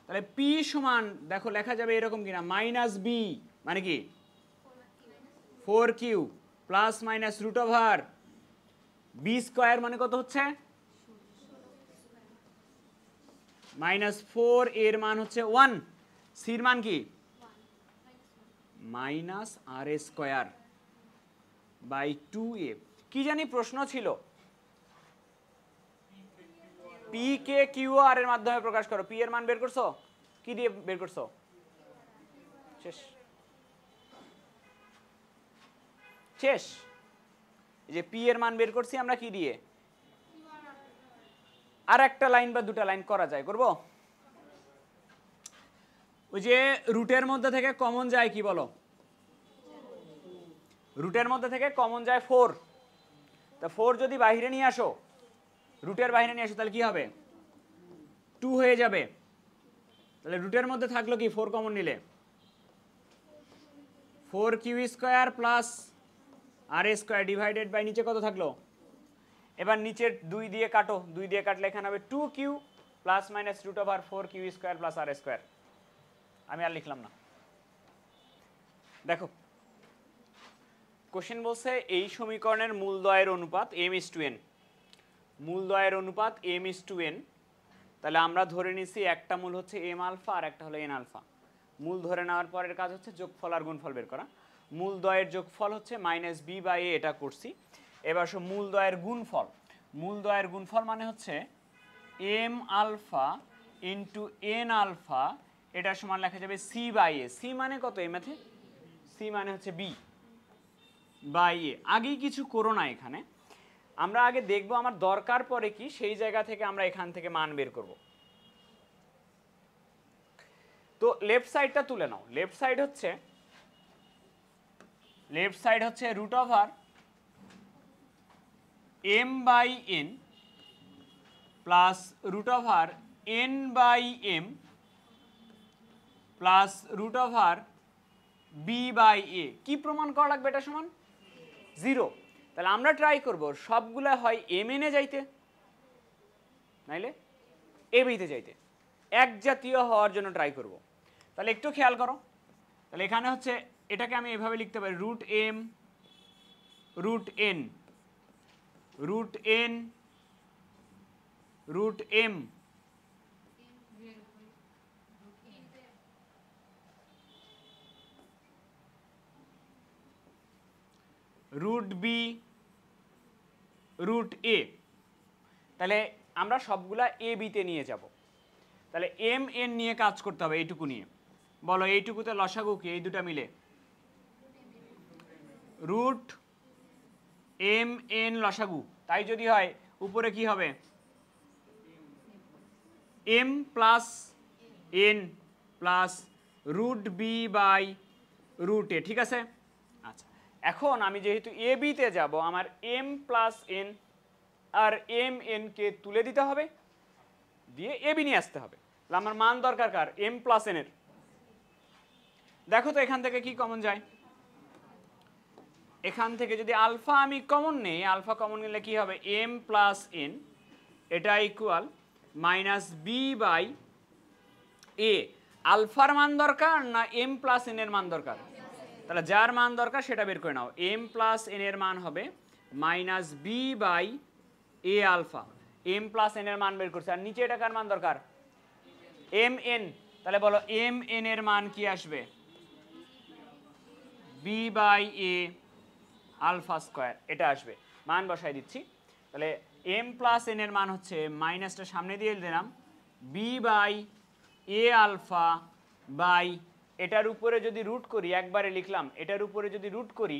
তাহলে পি সমান দেখো লেখা যাবে এরকম কিনা, -বি মানে কি 4q plus minus root over b square মানে কত হচ্ছে? -4, এর মান হচ্ছে 1, সির মান কি -r² বাই 2a। কি জানি প্রশ্ন ছিল, পি কে কিউ আর এর মাধ্যমে প্রকাশ করো। পি এর মান বের করছো? কি দিয়ে বের করছো? শেষ শেষ। এই যে পি এর মান বের করছি আমরা কি দিয়ে? আর একটা লাইন বা দুটা লাইন করা যায়, করব? ওই যে রুটের মধ্যে থেকে কমন যায় কি বলো? রুটের মধ্যে থেকে কমন যায় 4। তা 4 যদি বাইরে নিয়ে আসো, রুটের বাইরে নিয়ে আসো, তাহলে কি হবে? 2 হয়ে যাবে। তাহলে রুটের মধ্যে থাকলো কি 4 কমন নিলে? 4q² plus r² divided by নিচে কত থাকলো? এবার নিচের 2 দিয়ে কাটো, 2 দিয়ে কাটলে এখানে হবে 2q plus minus root over 4q² plus r²। আমি আর লিখলাম না। দেখো কোশ্চেন বলছে এই সমীকরণের মূলদ্বয়ের অনুপাত m:n, মূলদ্বয়ের অনুপাত m:n। তাহলে আমরা ধরে নিছি একটা মূল হচ্ছে m আলফা আর একটা হলো n আলফা। মূল ধরে নেওয়ার পরের কাজ হচ্ছে যোগফল আর গুণফল বের করা। মূলদ্বয়ের যোগফল হচ্ছে -b/a, এটা করছি। এবার সব মূলদ্বয়ের গুণফল, মূলদ্বয়ের গুণফল মানে হচ্ছে m alpha into n alpha, এটা সমান লেখা যাবে c/a। c মানে কত এই ম্যাথে? c মানে হচ্ছে b/a। আগেই কিছু করো না, এখানে আমরা আগে দেখব আমার দরকার পড়ে কি, সেই জায়গা থেকে আমরা এখান থেকে মান বের করব। তো লেফট সাইডটা তুলে নাও। লেফট সাইড হচ্ছে root over m/n plus root over n/m plus root over b/a। কি প্রমাণ করা লাগবে? এটা সমান 0। তাহলে আমরা ট্রাই করব সবগুলা হয় mn এ যাইতে, নাইলে ab-তে যাইতে, এক জাতীয় হওয়ার জন্য ট্রাই করব। তাহলে একটু খেয়াল করো, তাহলে এখানে হচ্ছে এটাকে আমি এভাবে লিখতে পারি, √m √n √n √m √b √a। তাহলে আমরা সবগুলা ab-তে নিয়ে যাব। তাহলে mn নিয়ে কাজ করতে হবে, এইটুকু নিয়ে। বলো এইটুকুতে লসাগু কি? এই দুটা মিলে √mn লসাগু। তাই যদি হয় উপরে কি হবে? m plus n plus √b/√a। ঠিক আছে? আচ্ছা, এখন আমি যেহেতু ab-তে যাব, আমার m প্লাস n আর mn কে তুলে দিতে হবে, দিয়ে ab নিয়ে আসতে হবে। তাহলে আমার মান দরকার কার? m প্লাস n এর। দেখো তো এখান থেকে কি কমন যায়? এখান থেকে যদি আলফা আমি কমন নেই, আলফা কমন নিলে কি হবে? m প্লাস n, এটা ইকুয়াল -b/a। আলফার মান দরকার না m প্লাস n এর মান দরকার? তাহলে যার মান দরকার সেটা বের করে নাও। m প্লাস n এর মান হবে -b/a alpha. m plus n এর মান বের করছে, আর নিচে এটা কার মান দরকার? mn। তাহলে বলো mn এর মান কি আসবে? b/a আলফা স্কোয়ার এটা আসবে, মান বসাই দিচ্ছি। তাহলে এম প্লাস এন এর মান হচ্ছে মাইনাসটা সামনে দিয়ে দিলাম b by A alpha by এটার উপরে যদি রুট করি, একবারে লিখলাম, এটার উপরে যদি রুট করি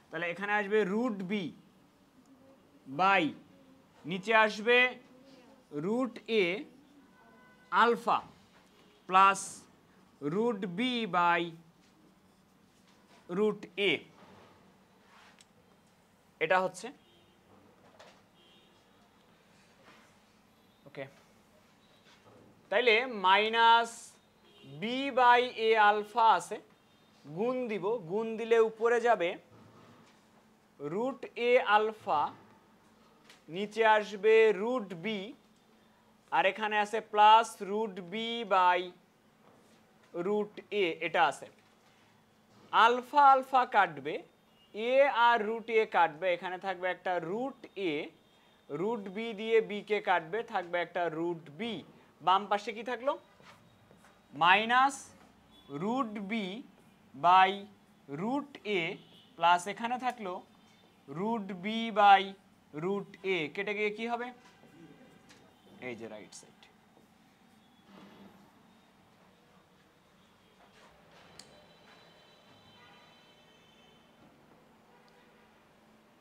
তাহলে এখানে আসবে রুট বি বাই নিচে আসবে root A alpha plus root B by root A, এটা হচ্ছে ওকে। তাইলে minus B by A alpha আছে, গুণ দিব, গুণ দিলে উপরে যাবে রুট এ আলফা, নিচে আসবে রুট বি, আর এখানে আছে plus root B by root A, এটা আছে। আলফা আলফা কাটবে, এ আর রুট এ কাটবে, এখানে থাকবে একটা রুট এ, রুট বি দিয়ে বি কে কাটবে, থাকবে একটা রুট বি। বাম পাশে কি থাকলো? Minus root B by root a plus এখানে থাকলো root B by root a, কেটে গিয়ে কি হবে? এই যে রাইট সাইড।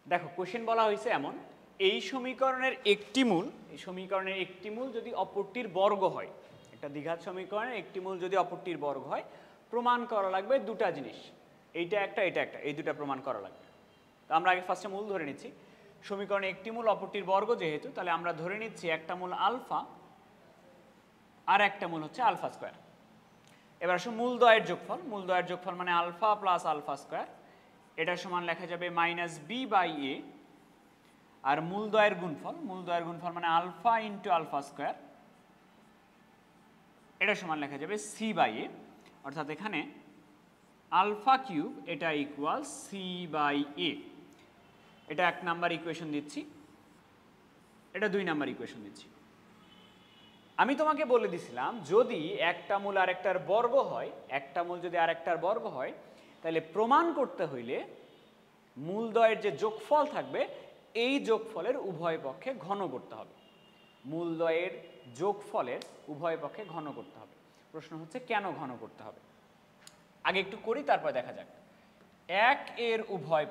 দেখো কোশ্চেন বলা হয়েছে এমন, এই সমীকরণের একটি মূল, এই সমীকরণের একটি মূল যদি অপরটির বর্গ হয়, একটা দ্বিঘাত সমীকরণের একটি মূল যদি অপরটির বর্গ হয়, প্রমাণ করা লাগবে দুটা জিনিস, এইটা একটা এটা একটা, এই দুটা প্রমাণ করা লাগবে। তো আমরা আগে ফার্স্টে মূল ধরে নিচ্ছি। সমীকরণে একটি মূল অপরটির বর্গ যেহেতু, তাহলে আমরা ধরে নিচ্ছি একটা মূল আলফা আর একটা মূল হচ্ছে আলফা স্কোয়ার। এবার আসো মূলদ্বয়ের যোগফল, মূলদ্বয়ের যোগফল মানে আলফা প্লাস আলফা স্কোয়ার, এটা সমান লেখা যাবে মাইনাস বি বাই এ, আর মূলদ্বয়ের গুণফল, মূলদ্বয়ের গুণফল মানে আলফা ইন্টু আলফা স্কোয়ার, এটা সমান লেখা যাবে সি বাই এ, অর্থাৎ এখানে আলফা কিউব এটা ইকুয়াল সি বাই এ। এটা 1 নাম্বার ইকুয়েশন দিচ্ছি, এটা 2 নাম্বার ইকুয়েশন দিচ্ছি। আমি তোমাকে বলে দিছিলাম যদি একটা মূল আরেকটার বর্গ হয়, একটা মূল যদি আরেকটার বর্গ হয়, তাহলে প্রমাণ করতে হইলে মূলদ্বয়ের যে যোগফল থাকবে এই যোগফলের উভয় পক্ষে ঘন করতে হবে, মূলদ্বয়ের যোগফলের উভয় পক্ষে ঘন করতে হবে। প্রশ্ন হচ্ছে কেন ঘন করতে হবে? আগে একটু করি তারপর দেখা যাক। 1 এর উভয়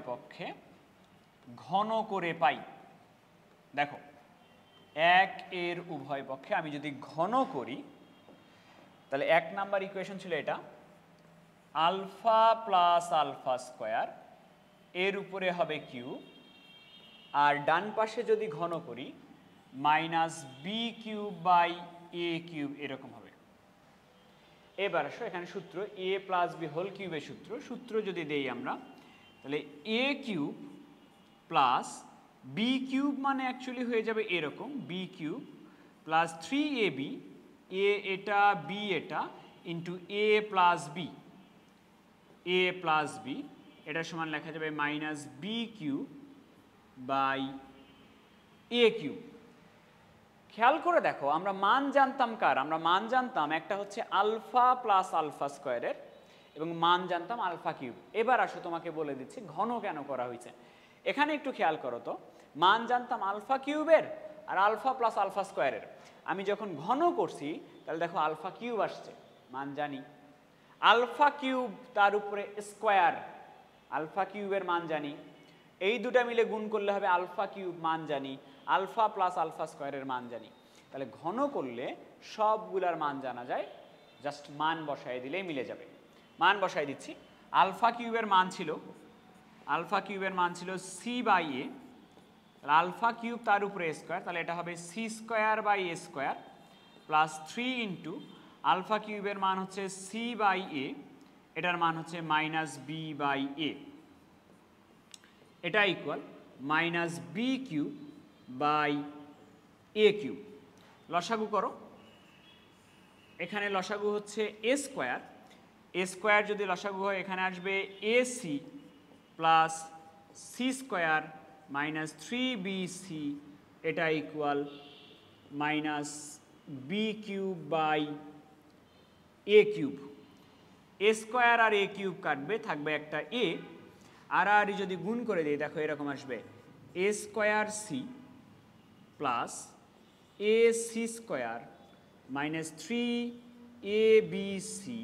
পক্ষে ঘন করে পাই। দেখো 1 এর উভয় পক্ষে আমি যদি ঘন করি তাহলে 1 নাম্বার ইকুয়েশন ছিল এটা, আলফা প্লাস আলফা স্কোয়ার, এর উপরে হবে কিউব, আর ডান পাশে যদি ঘন করি minus B cube by a cube, এরকম হবে। এবার আসো এখানে সূত্র এ প্লাস বি হোল কিউবের সূত্র যদি দেই আমরা, তাহলে এ কিউব প্লাস বি কিউব মানে অ্যাকচুয়ালি হয়ে যাবে এরকম, বি কিউব প্লাস 3ab, এ এটা বি এটা, ইন্টু এ প্লাস বি, এটা সমান লেখা যাবে minus B cube by a cube. খেয়াল করে দেখো আমরা মান জানতাম কার? আমরা মান জানতাম একটা হচ্ছে আলফা প্লাস আলফা স্কোয়ারের, এবং মান জানতাম আলফা কিউব। এবার আসো তোমাকে বলে দিচ্ছি ঘন কেন করা হয়েছে। এখানে একটু খেয়াল করো তো, মান জানতাম আলফা কিউবের আর আলফা প্লাস আলফা স্কোয়ারের, আমি যখন ঘন করছি তাহলে দেখো আলফা কিউব আসছে, মান জানি। আলফা কিউব তার উপরে স্কোয়ার, আলফা কিউবের মান জানি, এই দুটা মিলে গুণ করলে হবে আলফা কিউব, মান জানি। আলফা প্লাস আলফা স্কোয়ারের মান জানি। তাহলে ঘন করলে সবগুলার মান জানা যায়, জাস্ট মান বসাই দিলেই মিলে যাবে। মান বসাই দিচ্ছি। আলফা কিউবের মান ছিল সি বাই এ, তাহলে আলফা কিউব তার উপরে স্কোয়ার, তাহলে এটা হবে c square by a square plus 3 into alpha কিউবের মান হচ্ছে সি বাই এ, এটার মান হচ্ছে মাইনাস বি বাই এ, এটা equal minus B cube by a cube. লসাগু করো, এখানে লসাগু হচ্ছে এ স্কোয়ার যদি লসাগু হয় এখানে আসবে a c plus c square minus 3bc, এটা equal minus B cube by a cube, a square আর এ কিউব কাটবে, থাকবে একটা এ, আর আর যদি গুণ করে দিই দেখো এরকম আসবে A square C plus A C square minus 3 A B C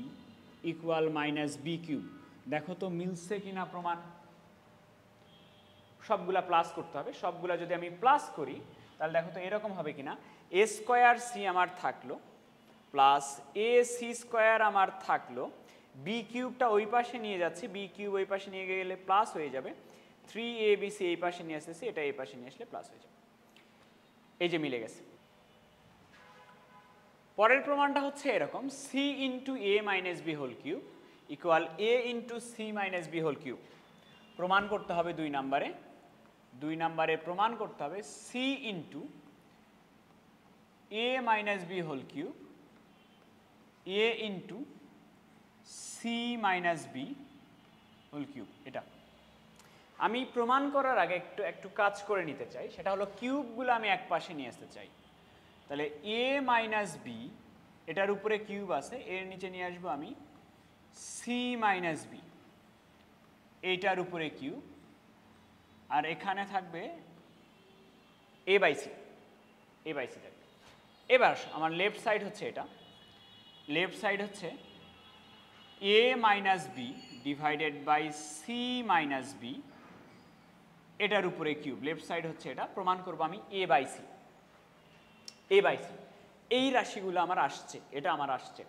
equal minus B cube. দেখো তো মিলছে কিনা প্রমাণ। সবগুলা প্লাস করতে হবে, সবগুলা যদি আমি প্লাস করি তাহলে দেখো তো এরকম হবে কিনা, এ স্কোয়ার সি আমার থাকলো প্লাস এ সি স্কোয়ার আমার থাকলো, বি কিউবটা ওই পাশে নিয়ে যাচ্ছি, বি কিউব ওই পাশে নিয়ে গেলে প্লাস হয়ে যাবে, 3abc এই পাশে নিয়ে আসতেছি, এটা এই পাশে নিয়ে আসলে প্লাস হয়ে যাবে। এই যে মিলে গেছে। পরের প্রমাণটা হচ্ছে এরকম, C into A minus B whole cube equal A into C minus B whole cube. প্রমাণ করতে হবে 2 নম্বরে, 2 নম্বরে প্রমাণ করতে হবে C into A minus B whole cube A into C minus B whole cube. এটা আমি প্রমাণ করার আগে একটু কাজ করে নিতে চাই, সেটা হলো কিউবগুলো আমি এক পাশে নিয়ে আসতে চাই। তাহলে এ মাইনাস বি, এটার উপরে কিউব আছে, এর নিচে নিয়ে আসবো আমি সি মাইনাস বি, এইটার উপরে কিউব, আর এখানে থাকবে A by C, A by C থাকবে। এবার আমার লেফট সাইড হচ্ছে এটা, লেফট সাইড হচ্ছে A minus B divided by C minus B, এটার উপরে কিউব, লেফট সাইড হচ্ছে এটা। প্রমাণ করবো আমি A by C, A by C. এই রাশিগুলো আমার আসছে, এটা আমার আসছে।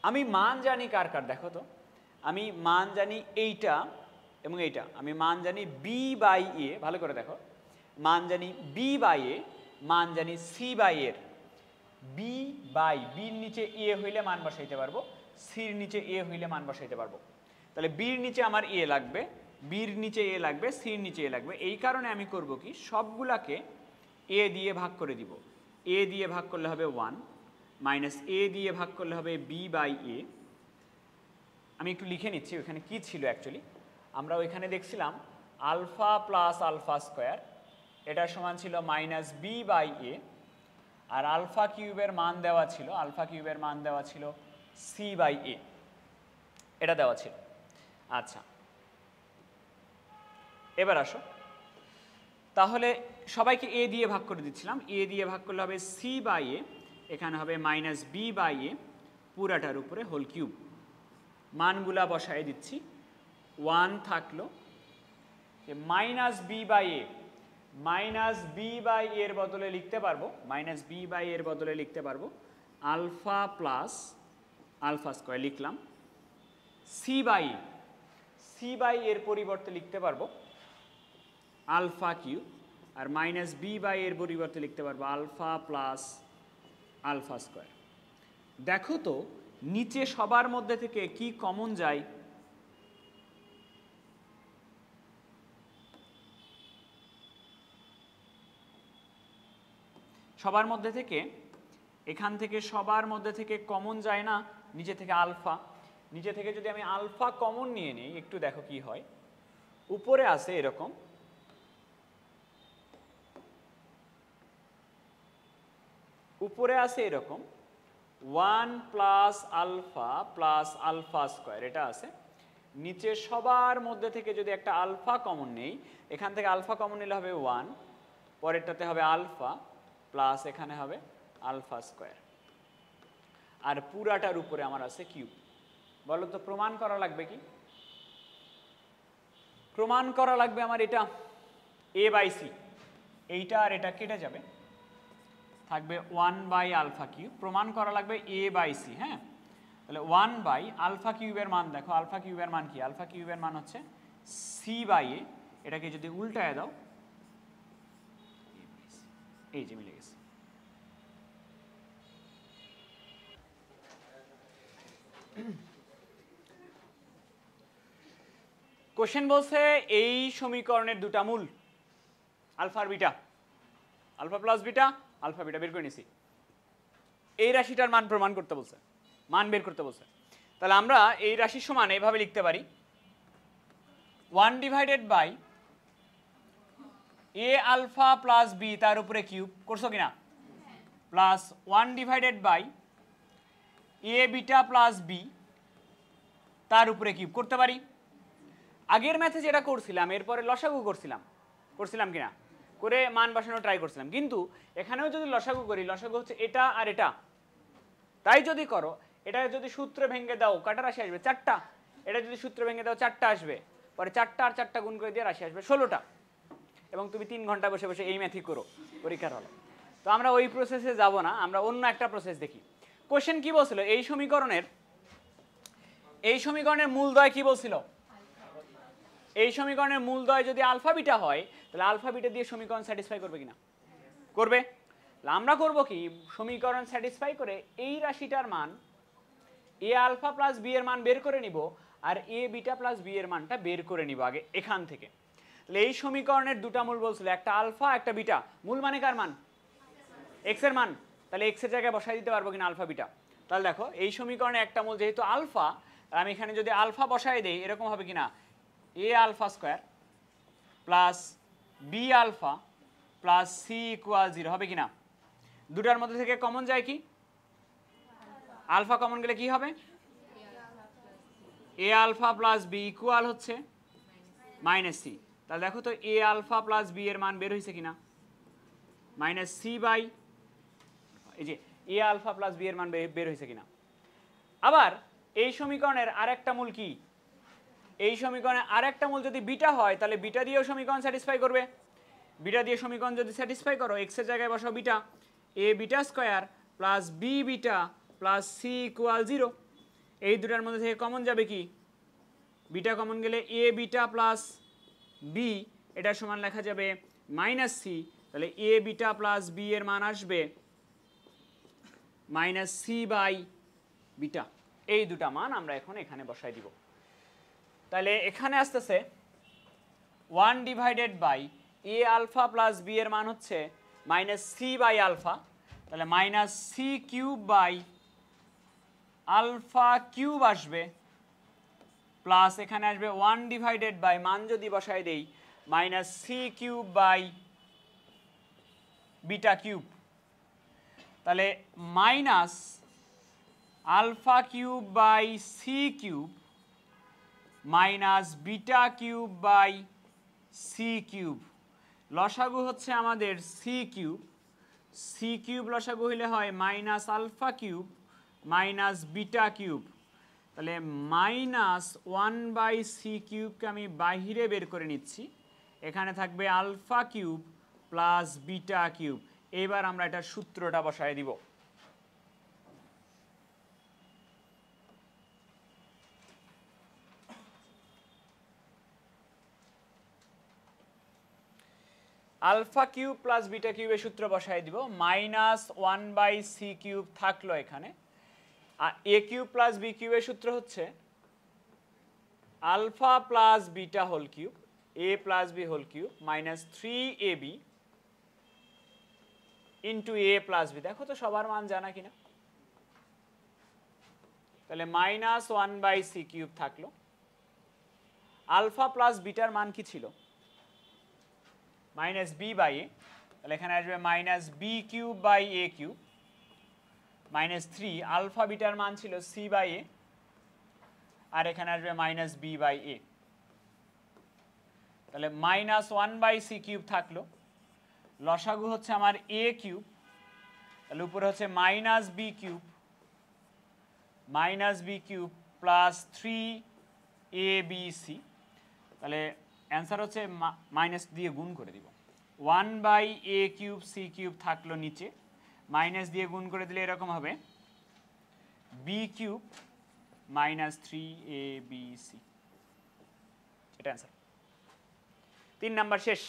আমি মান জানি কার কার, দেখো তো আমি মান জানি এইটা এবং এইটা, আমি মান জানি বি বাই এ, ভালো করে দেখো, মান জানি বি বাই এ, মান জানি সি বাই এর। বি বাই, বির নিচে এ হইলে মান বসাইতে পারবো, সির নিচে এ হইলে মান বসাইতে পারবো। তাহলে বির নিচে আমার এ লাগবে, বির নিচে এ লাগবে, সির নিচে এ লাগবে। এই কারণে আমি করব কি, সবগুলাকে এ দিয়ে ভাগ করে দিব। এ দিয়ে ভাগ করলে হবে 1 মাইনাস এ দিয়ে ভাগ করলে হবে বি বাই এ। আমি একটু লিখে নিচ্ছি ওইখানে কি ছিল অ্যাকচুয়ালি। আমরা ওইখানে দেখছিলাম আলফা প্লাস আলফা স্কোয়ার, এটা সমান ছিল মাইনাস বি বাই এ, আর আলফা কিউবের মান দেওয়া ছিল, আলফা কিউবের মান দেওয়া ছিল সি বাই এ, এটা দেওয়া ছিল। আচ্ছা, এবার আসো, তাহলে সবাইকে এ দিয়ে ভাগ করে দিচ্ছিলাম, এ দিয়ে ভাগ করলে হবে সি বাই এ, এখানে হবে মাইনাস বি বাই এ, পুরাটার উপরে হোল কিউব। মানগুলা বসায় দিচ্ছি, 1 থাকলো, minus B by a, minus B by এর বদলে লিখতে পারবো, মাইনাস বি বাই এর বদলে লিখতে পারবো আলফা প্লাস আলফা স্কোয়ার লিখলাম, c by A, c by এর পরিবর্তে লিখতে পারবো আলফা কিউব, আর মাইনাস বি বাই এর পরিবর্তে লিখতে পারবো আলফা প্লাস আলফা স্কোয়ার। দেখো তো নিচে সবার মধ্যে থেকে কি কমন যায়? সবার মধ্যে থেকে, এখান থেকে সবার মধ্যে থেকে কমন যায় না নিচে থেকে আলফা। নিচে থেকে যদি আমি আলফা কমন নিয়ে নিই, একটু দেখো কি হয়। উপরে আছে এরকম, উপরে আছে এরকম 1 প্লাস আলফা স্কোয়ার, এটা আছে। নিচে সবার মধ্যে থেকে যদি একটা আলফা কমন নেই, এখান থেকে আলফা কমন নিলে হবে 1, পরেরটাতে হবে আলফা প্লাস এখানে হবে আলফা স্কোয়ার, আর পুরাটার উপরে আমার আছে কিউব। বলো তো প্রমাণ করা লাগবে কি? প্রমাণ করা লাগবে আমার এটা এ বাই সি, এইটা আর এটা কেটে যাবে, থাকবে 1 বাই আলফা কিউব। প্রমাণ করা লাগবে এ বাই সি। হ্যাঁ, তাহলে 1 বাই আলফা কিউবের মান দেখো, আলফা কিউবের মান কি? আলফা কিউবের মান হচ্ছে সি বাই এ। এটাকে যদি উল্টায় দাও, এই যে মিলে গেছে। কোশ্চেন বলছে এই সমীকরণের দুটা মূল আলফা আর beta, alpha plus beta, alpha beta বের করে নিছি। এই রাশিটার মান প্রমাণ করতে বলছে, মান বের করতে বলছে। তাহলে আমরা এই রাশির সমান এইভাবে লিখতে পারি 1 divided by A alpha plus b তার উপরে কিউব, করছো কিনা, plus 1 divided by a beta plus b তার উপরে কিউব করতে পারি। আগের ম্যাথে যেটা করছিলাম এরপরে লসাগু করছিলাম কিনা, করে মান বসানো ট্রাই করছিলাম, কিন্তু এখানেও যদি লসাগু করি, লসাগু হচ্ছে এটা আর এটা, তাই যদি করো, এটা যদি সূত্র ভেঙে দাও কটা রাশি আসবে? 4টা। এটা যদি সূত্র ভেঙে দাও 4টা আসবে, পরে 4টা আর 4টা গুণ করে দিয়ে রাশি আসবে 16টা, এবং তুমি 3 ঘন্টা বসে বসে এই ম্যাথই করো পরীক্ষার হলে। তো আমরা ওই প্রসেসে যাব না, আমরা অন্য একটা প্রসেস দেখি। কোশ্চেন কি বলছিল? এই সমীকরণের মূলদ্বয় কি বলছিল? এই সমীকরণের মূলদ্বয় যদি আলফা বিটা হয়, তাহলে আলফা বিটা দিয়ে সমীকরণ স্যাটিসফাই করবে কিনা? করবে। আমরা করব কি, সমীকরণ স্যাটিসফাই করে এই রাশিটার মান এ আলফা প্লাস বি এর মান বের করে নিব, আর এ বিটা প্লাস বি এর মানটা বের করে নিব আগে এখান থেকে। তাহলে এই সমীকরণের দুটা মূল বলছিল, একটা আলফা একটা বিটা। মূল মানে কার মান? এক্স এর মান। তাহলে এক্স এর জায়গায় বসাই দিতে পারবো কিনা আলফা বিটা? তাহলে দেখো এই সমীকরণে একটা মূল যেহেতু আলফা, আমি এখানে যদি আলফা বসাই দেই এরকম হবে কিনা, A alpha square plus B alpha plus C equal 0 হবে কিনা? দুটার মধ্যে থেকে কমন যায় কি? আলফা কমন গেলে কি হবে? এ আলফা প্লাস বি ইকুয়াল হচ্ছে মাইনাস সি। তাহলে দেখো তো এ আলফা প্লাস বি এর মান বের হয়েছে কিনা? মাইনাস সি বাই, এই যে এ আলফা প্লাস বি এর মান বের হয়েছে কিনা। আবার এই সমীকরণের আরেকটা মূল কি? এই সমীকরণের আরেকটা মূল যদি বিটা হয়, তাহলে বিটা দিয়েও সমীকরণ স্যাটিসফাই করবে। বিটা দিয়ে সমীকরণ যদি স্যাটিসফাই করো, এক্স এর জায়গায় বসাও beta, A beta square plus B beta plus C equal 0। এই দুটার মধ্যে থেকে কমন যাবে কি? বিটা কমন গেলে এ বিটা প্লাস বি, এটার সমান লেখা যাবে মাইনাস সি। তাহলে এ বিটা প্লাস বি এর মান আসবে মাইনাস সি বাই বিটা। এই দুটা মান আমরা এখন এখানে বসাই দিব। তাহলে এখানে আসতেছে 1 divided by A alpha plus B এর মান হচ্ছে মাইনাস সি বাই আলফা, তাহলে minus C cube by alpha cube আসবে, প্লাস এখানে আসবে 1 ডিভাইডেড বাই মান যদি বসাই দেই minus C cube by beta cube, তাহলে minus alpha cube by C cube minus beta cube by C cube. লসাগু হচ্ছে আমাদের সি কিউব লসাগু হইলে হয় minus alpha cube minus beta cube. তাহলে মাইনাস 1 বাই সি কিউবকে আমি বাহিরে বের করে নিচ্ছি, এখানে থাকবে alpha cube plus beta cube. এবার আমরা এটার সূত্রটা বসায় দিব। আলফা কিউব প্লাস বিটা কিউবের সূত্র বসাই দিব, মাইনাস 1 বাই সি কিউব থাকলো এখানে, আর এ কিউব প্লাস বি কিউবের সূত্র হচ্ছে alpha plus beta whole cube A plus B whole cube minus 3ab into A plus B. দেখো তো সবার মান জানা কিনা। তাহলে মাইনাস 1 বাই সি কিউব থাকলো, আলফা প্লাস বিটার মান কি ছিল? মাইনাস বি বাই এ, তাহলে এখানে আসবে minus B cube by a cube minus 3, alpha বিটার মান ছিল সি বাই এ, আর এখানে আসবে মাইনাস বি বাই এ। তাহলে মাইনাস 1 বাই সি কিউব থাকলো, লসাগু হচ্ছে আমার এ কিউব, তাহলে উপরে হচ্ছে minus B cube plus 3abc। তাহলে অ্যান্সার হচ্ছে মাইনাস দিয়ে গুণ করে দিব, 1 by a cube c cube থাকলো নিচে, মাইনাস দিয়ে গুণ করে দিলে এরকম হবে বি কিউব মাইনাস 3abc। এটা অ্যান্সার। 3 নাম্বার শেষ।